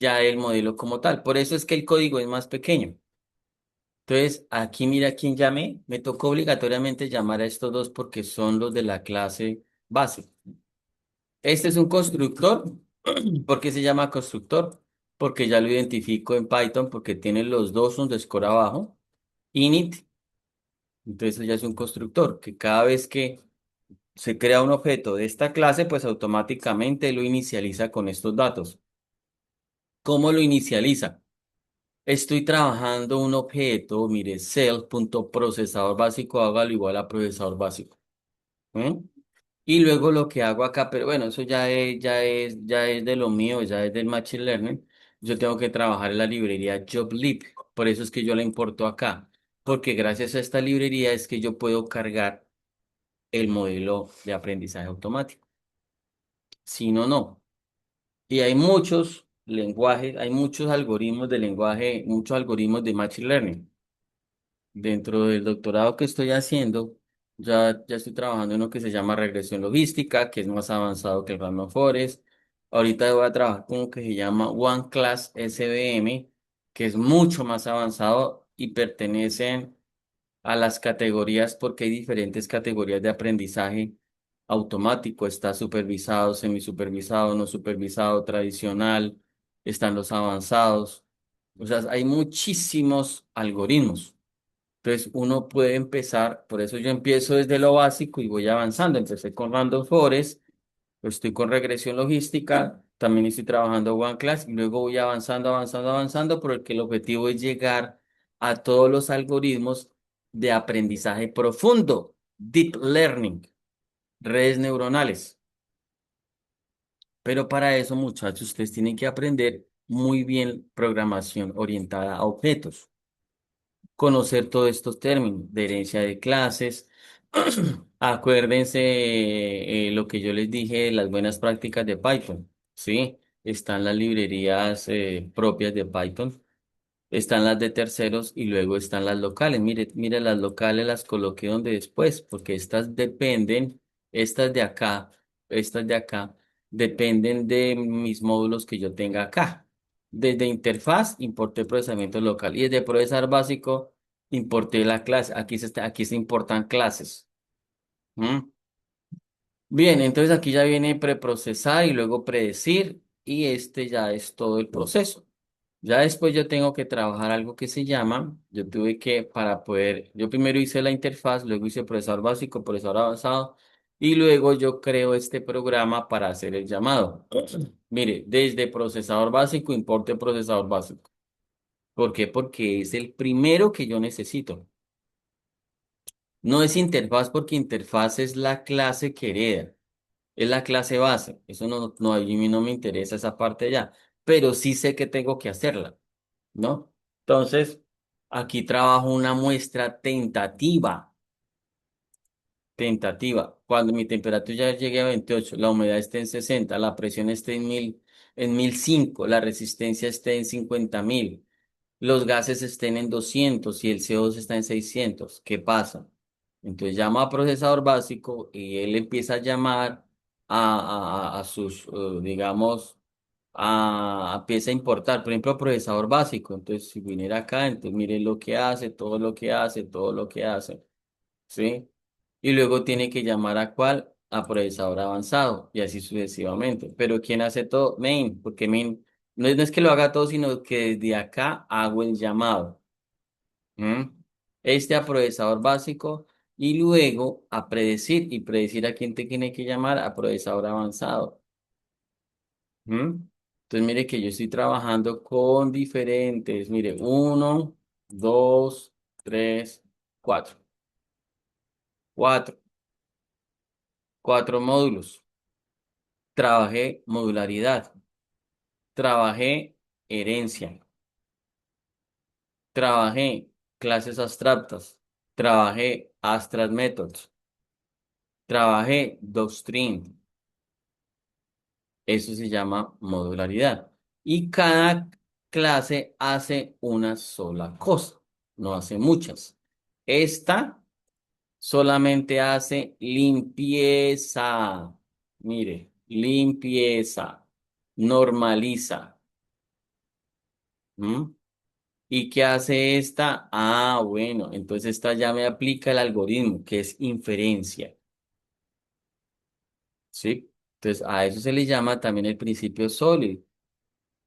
ya el modelo como tal. Por eso es que el código es más pequeño. Entonces, aquí mira quién llamé. Me tocó obligatoriamente llamar a estos dos porque son los de la clase base. Este es un constructor. ¿Por qué se llama constructor? Porque ya lo identifico en Python porque tiene los dos underscore abajo. Init. Entonces ya es un constructor que cada vez que se crea un objeto de esta clase, pues automáticamente lo inicializa con estos datos. ¿Cómo lo inicializa? Estoy trabajando un objeto, mire, self.procesador básico, hágalo igual a procesador básico. ¿Eh? Y luego lo que hago acá, pero bueno, eso ya es de lo mío, ya es del Machine Learning. Yo tengo que trabajar en la librería JobLib. Por eso es que yo la importo acá, porque gracias a esta librería es que yo puedo cargar el modelo de aprendizaje automático. Si no, no. Y hay muchos lenguajes, hay muchos algoritmos de lenguaje, muchos algoritmos de Machine Learning. Dentro del doctorado que estoy haciendo, ya estoy trabajando en lo que se llama regresión logística, que es más avanzado que el Random Forest. Ahorita voy a trabajar con lo que se llama One Class SVM, que es mucho más avanzado y pertenecen a las categorías porque hay diferentes categorías de aprendizaje automático. Está supervisado, semisupervisado, no supervisado, tradicional, están los avanzados. O sea, hay muchísimos algoritmos. Entonces uno puede empezar, por eso yo empiezo desde lo básico y voy avanzando. Empecé con Random Forest, estoy con regresión logística, también estoy trabajando One Class y luego voy avanzando, avanzando, avanzando, porque el objetivo es llegar a todos los algoritmos de aprendizaje profundo, deep learning, redes neuronales. Pero para eso, muchachos, ustedes tienen que aprender muy bien programación orientada a objetos, conocer todos estos términos de herencia de clases. Acuérdense lo que yo les dije, las buenas prácticas de Python, ¿sí? Están las librerías propias de Python, están las de terceros y luego están las locales. Mire, mire, las locales las coloqué donde después, porque estas dependen, estas de acá, estas de acá, dependen de mis módulos que yo tenga acá. Desde interfaz importé procesamiento local y desde procesar básico importé la clase. Aquí se importan clases. ¿Mm? Bien, entonces aquí ya viene preprocesar y luego predecir y este ya es todo el proceso. Ya después yo tengo que trabajar algo que se llama, yo tuve que para poder, yo primero hice la interfaz, luego hice procesador básico, procesador avanzado y luego yo creo este programa para hacer el llamado. Mire, desde procesador básico, importe procesador básico. ¿Por qué? Porque es el primero que yo necesito. No es interfaz porque interfaz es la clase que hereda. Es la clase base. Eso no, a mí no me interesa esa parte ya, pero sí sé que tengo que hacerla, ¿no? Entonces, aquí trabajo una muestra tentativa, tentativa. Cuando mi temperatura ya llegue a 28, la humedad esté en 60, la presión esté en 1005, la resistencia esté en 50.000, los gases estén en 200 y el CO2 está en 600. ¿Qué pasa? Entonces llama a procesador básico y él empieza a llamar a sus, digamos, empieza a importar, por ejemplo, procesador básico. Entonces, si viniera acá, entonces mire lo que hace, todo lo que hace, todo lo que hace, ¿sí? Y luego tiene que llamar a cuál, a procesador avanzado y así sucesivamente. Pero ¿quién hace todo? Main, porque main no es que lo haga todo, sino que desde acá hago el llamado. ¿M? Este a procesador básico y luego a predecir y predecir a quién te tiene que llamar a procesador avanzado. ¿M? Entonces mire que yo estoy trabajando con diferentes, mire, uno, dos, tres, cuatro, cuatro, cuatro módulos. Trabajé modularidad, trabajé herencia, trabajé clases abstractas, trabajé abstract methods, trabajé doctrine. Eso se llama modularidad. Y cada clase hace una sola cosa, no hace muchas. Esta solamente hace limpieza. Mire, limpieza, normaliza. ¿Mm? ¿Y qué hace esta? Ah, bueno, entonces esta ya me aplica el algoritmo, que es inferencia. ¿Sí? Entonces a eso se le llama también el principio sólido.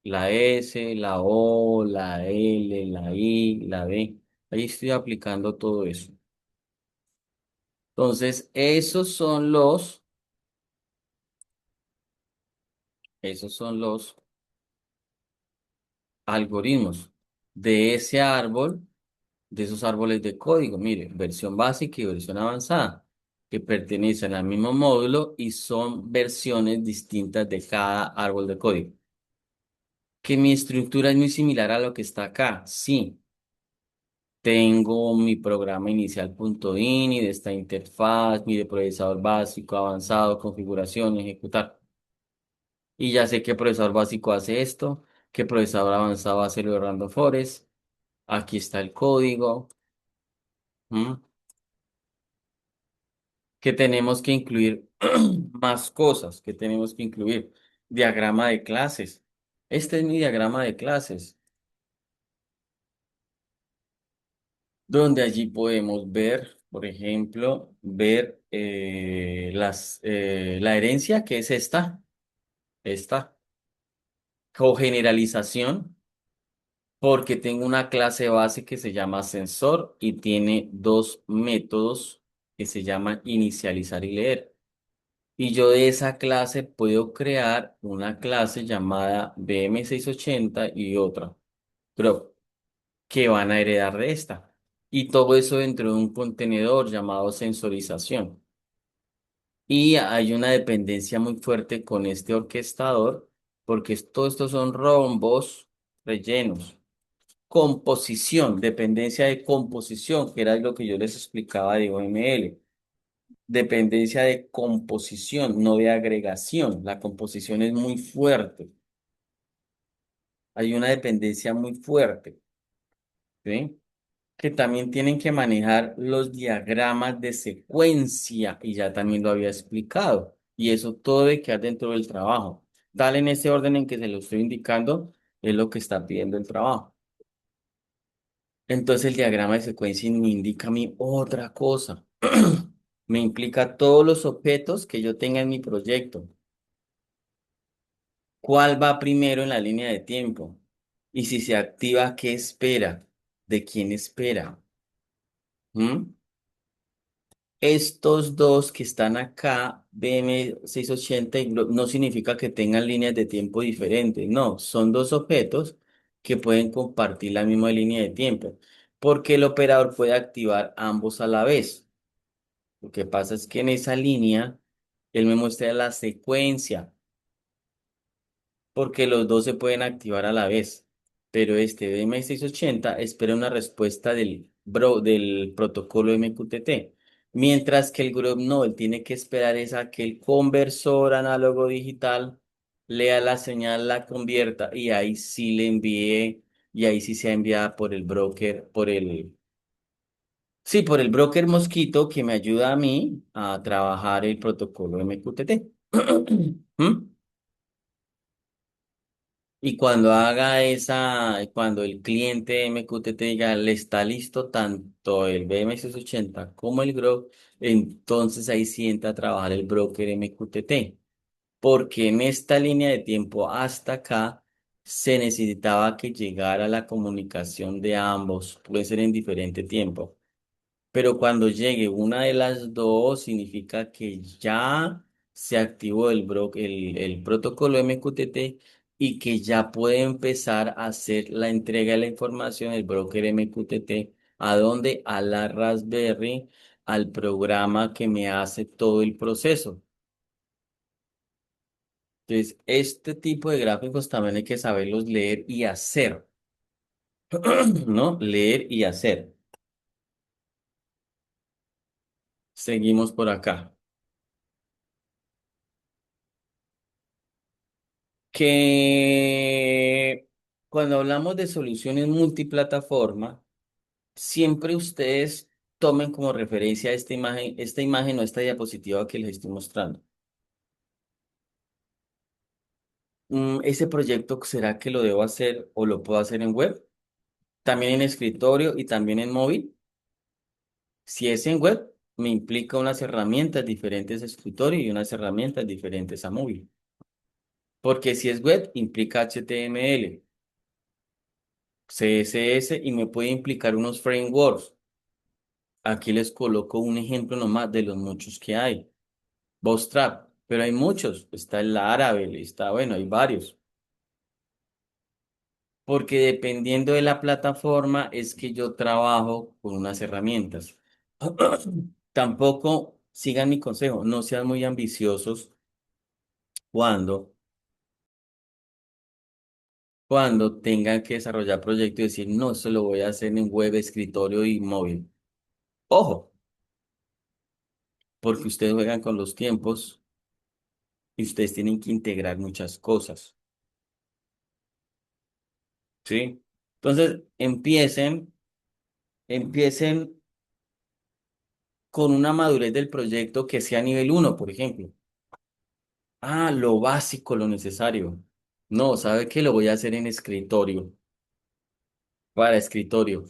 La S, la O, la L, la I, la B. Ahí estoy aplicando todo eso. Entonces, esos son los algoritmos de ese árbol, de esos árboles de código. Mire, versión básica y versión avanzada, que pertenecen al mismo módulo y son versiones distintas de cada árbol de código. Que mi estructura es muy similar a lo que está acá, sí. Tengo mi programa inicial.ini de esta interfaz, mi de procesador básico, avanzado, configuración, ejecutar. Y ya sé qué procesador básico hace esto, qué procesador avanzado hace lo de Random Forest. Aquí está el código. ¿M? Que tenemos que incluir más cosas, que tenemos que incluir. Diagrama de clases. Este es mi diagrama de clases, donde allí podemos ver, por ejemplo, ver la herencia, que es esta, cogeneralización, porque tengo una clase base que se llama sensor y tiene dos métodos que se llaman inicializar y leer. Y yo de esa clase puedo crear una clase llamada BM680 y otra, creo, que van a heredar de esta. Y todo eso dentro de un contenedor llamado sensorización. Y hay una dependencia muy fuerte con este orquestador, porque todo esto son rombos rellenos. Composición, dependencia de composición, que era lo que yo les explicaba de OML. Dependencia de composición, no de agregación. La composición es muy fuerte. Hay una dependencia muy fuerte, ¿sí? Que también tienen que manejar los diagramas de secuencia, y ya también lo había explicado. Y eso todo debe quedar dentro del trabajo. Dale en ese orden en que se lo estoy indicando, es lo que está pidiendo el trabajo. Entonces el diagrama de secuencia me indica a mí otra cosa. Me implica todos los objetos que yo tenga en mi proyecto. ¿Cuál va primero en la línea de tiempo? Y si se activa, ¿qué espera? ¿De quién espera? ¿Mm? Estos dos que están acá, BM680 y no significa que tengan líneas de tiempo diferentes. No, son dos objetos que pueden compartir la misma línea de tiempo, porque el operador puede activar ambos a la vez. Lo que pasa es que en esa línea, él me muestra la secuencia, porque los dos se pueden activar a la vez. Pero este BM680 espera una respuesta del protocolo MQTT. Mientras que el Grub no, él tiene que esperar es a que el conversor análogo digital lea la señal, la convierta y ahí sí le envíe, y ahí sí sea enviada por el broker, sí, por el broker Mosquito que me ayuda a mí a trabajar el protocolo MQTT. ¿Mm? Y cuando haga cuando el cliente MQTT diga, le está listo tanto el BM680 como el GROK, entonces ahí sí entra a trabajar el broker MQTT. Porque en esta línea de tiempo hasta acá se necesitaba que llegara la comunicación de ambos, puede ser en diferente tiempo. Pero cuando llegue una de las dos, significa que ya se activó el protocolo MQTT y que ya puede empezar a hacer la entrega de la información del broker MQTT. ¿A dónde? A la Raspberry, al programa que me hace todo el proceso. Entonces, este tipo de gráficos también hay que saberlos leer y hacer, ¿no? Leer y hacer. Seguimos por acá. Que cuando hablamos de soluciones multiplataforma, siempre ustedes tomen como referencia esta imagen o esta diapositiva que les estoy mostrando. ¿Ese proyecto será que lo debo hacer o lo puedo hacer en web? También en escritorio y también en móvil. Si es en web, me implica unas herramientas diferentes a escritorio y unas herramientas diferentes a móvil. Porque si es web, implica HTML, CSS y me puede implicar unos frameworks. Aquí les coloco un ejemplo nomás de los muchos que hay. Bootstrap, pero hay muchos. Está el Laravel, está, bueno, hay varios. Porque dependiendo de la plataforma es que yo trabajo con unas herramientas. Tampoco sigan mi consejo, no sean muy ambiciosos cuando cuando tengan que desarrollar proyectos y decir, no, eso lo voy a hacer en web, escritorio y móvil. Ojo, porque ustedes juegan con los tiempos y ustedes tienen que integrar muchas cosas, ¿sí? Entonces, empiecen con una madurez del proyecto que sea nivel uno, por ejemplo. Ah, lo básico, lo necesario. No, ¿sabe qué? Lo voy a hacer en escritorio, para escritorio.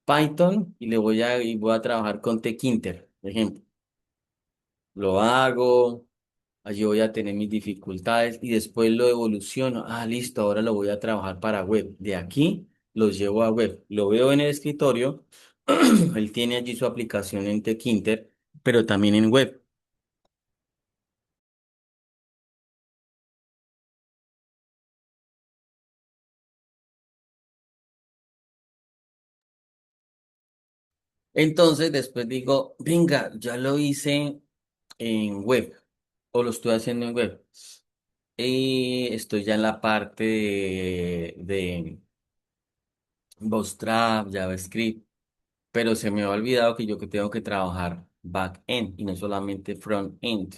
Python y voy a trabajar con Tkinter, por ejemplo. Lo hago, allí voy a tener mis dificultades y después lo evoluciono. Ah, listo, ahora lo voy a trabajar para web. De aquí lo llevo a web. Lo veo en el escritorio. Él tiene allí su aplicación en Tkinter, pero también en web. Entonces, después digo, venga, ya lo hice en web o lo estoy haciendo en web. Y estoy ya en la parte de Bootstrap, JavaScript, pero se me ha olvidado que yo que tengo que trabajar back-end y no solamente front-end,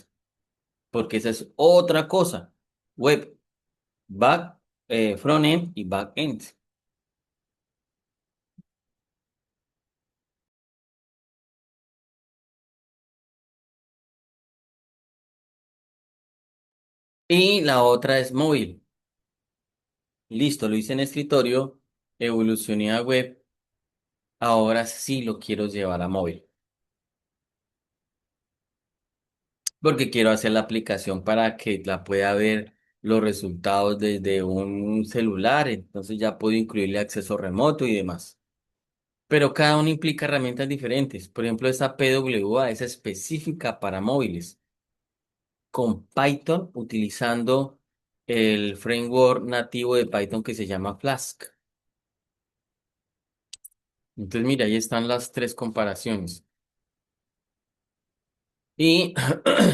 porque esa es otra cosa. Web, back, front-end y back-end. Y la otra es móvil. Listo, lo hice en escritorio, evolucioné a web, ahora sí lo quiero llevar a móvil, porque quiero hacer la aplicación para que la pueda ver los resultados desde un celular, entonces ya puedo incluirle acceso remoto y demás. Pero cada uno implica herramientas diferentes. Por ejemplo, esta PWA es específica para móviles, con Python utilizando el framework nativo de Python que se llama Flask. Entonces, mira, ahí están las tres comparaciones. Y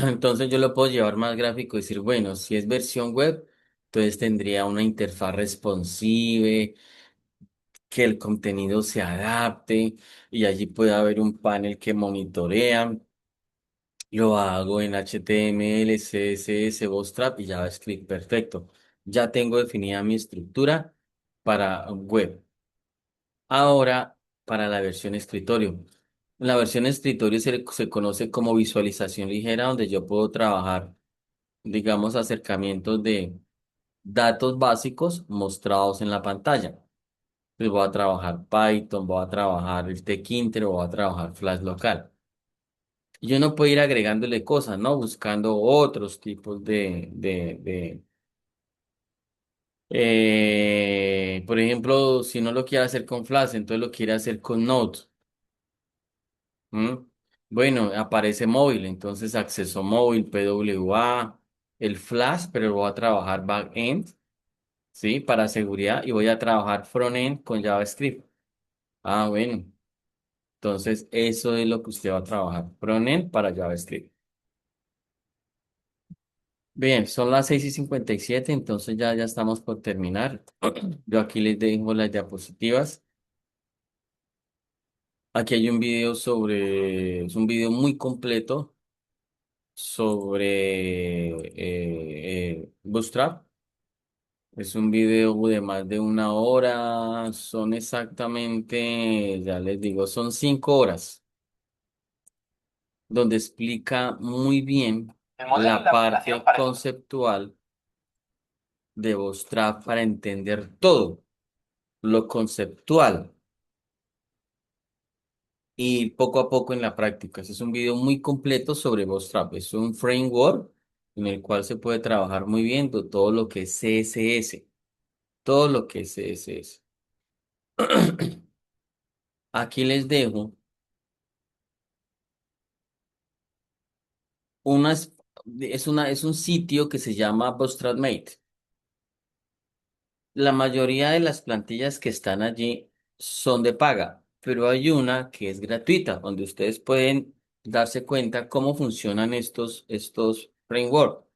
entonces yo lo puedo llevar más gráfico y decir, bueno, si es versión web, entonces tendría una interfaz responsive, que el contenido se adapte y allí puede haber un panel que monitorea. Lo hago en HTML, CSS, Bootstrap y JavaScript. Perfecto. Ya tengo definida mi estructura para web. Ahora, para la versión escritorio. La versión escritorio se conoce como visualización ligera, donde yo puedo trabajar, digamos, acercamientos de datos básicos mostrados en la pantalla. Pues voy a trabajar Python, voy a trabajar el Tkinter o voy a trabajar Flash local. Y uno puede ir agregándole cosas, ¿no? Buscando otros tipos por ejemplo, si no lo quiere hacer con Flash, entonces lo quiere hacer con Node. ¿M? Bueno, aparece móvil, entonces acceso móvil, PWA, el Flash, pero voy a trabajar backend, ¿sí? Para seguridad y voy a trabajar frontend con JavaScript. Ah, bueno, entonces eso es lo que usted va a trabajar, frontend para JavaScript. Bien, son las 6:57, entonces ya estamos por terminar. Yo aquí les dejo las diapositivas. Aquí hay un video es un video muy completo sobre Bootstrap. Es un video de más de una hora, son exactamente, ya les digo, son 5 horas, donde explica muy bien la parte conceptual de Bootstrap para entender todo lo conceptual y poco a poco en la práctica. Ese es un video muy completo sobre Bootstrap. Es un framework en el cual se puede trabajar muy bien todo lo que es CSS, todo lo que es CSS. Aquí les dejo unas, es un sitio que se llama Bootstrap Mate. La mayoría de las plantillas que están allí son de paga, pero hay una que es gratuita, donde ustedes pueden darse cuenta cómo funcionan estos frameworks.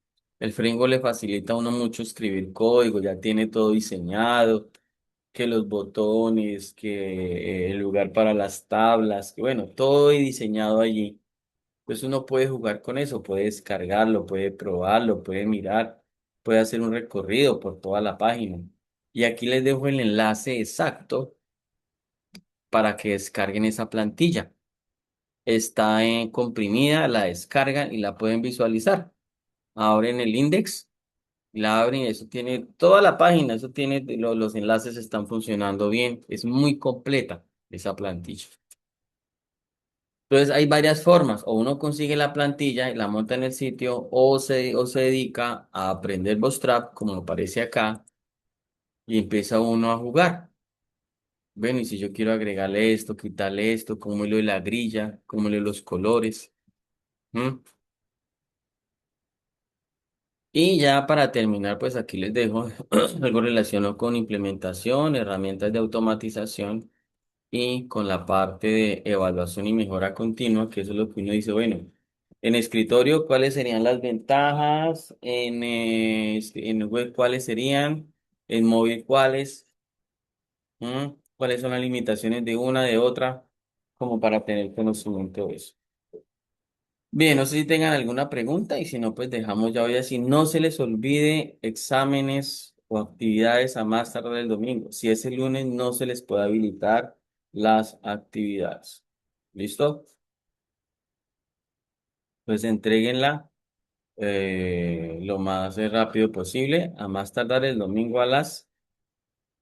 El Framework le facilita a uno mucho escribir código, ya tiene todo diseñado, que los botones, que el lugar para las tablas, que bueno, todo diseñado allí. Pues uno puede jugar con eso, puede descargarlo, puede probarlo, puede mirar, puede hacer un recorrido por toda la página. Y aquí les dejo el enlace exacto para que descarguen esa plantilla. Está comprimida, la descargan y la pueden visualizar. Abren el index, la abren y eso tiene toda la página, eso tiene, los enlaces están funcionando bien, es muy completa esa plantilla. Entonces hay varias formas, o uno consigue la plantilla y la monta en el sitio, o se dedica a aprender Bootstrap, como aparece acá, y empieza uno a jugar. Bueno, y si yo quiero agregarle esto, quitarle esto, cómo le doy la grilla, cómo le doy los colores. ¿M? Y ya para terminar, pues aquí les dejo algo relacionado con implementación, herramientas de automatización y con la parte de evaluación y mejora continua, que eso es lo que uno dice, bueno, en escritorio, ¿cuáles serían las ventajas? En web, ¿cuáles serían? En móvil, ¿cuáles? ¿Cuáles son las limitaciones de una, de otra? Como para tener conocimiento de eso. Bien, no sé si tengan alguna pregunta y si no, pues dejamos ya hoy así. No se les olvide exámenes o actividades a más tardar el domingo. Si es el lunes, no se les puede habilitar las actividades. ¿Listo? Pues entréguenla lo más rápido posible, a más tardar el domingo a las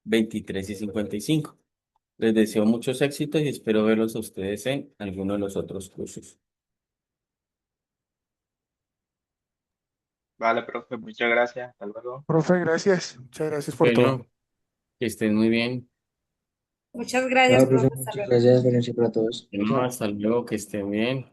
23:55. Les deseo muchos éxitos y espero verlos a ustedes en alguno de los otros cursos. Vale, profe, muchas gracias. Hasta luego. Profe, gracias. Muchas gracias por todo. Bueno, que estén muy bien. Muchas gracias, Chao, profe. profe, Hasta muchas luego. gracias. Buenas noches para todos. Chao, No, chao. hasta luego, que estén bien.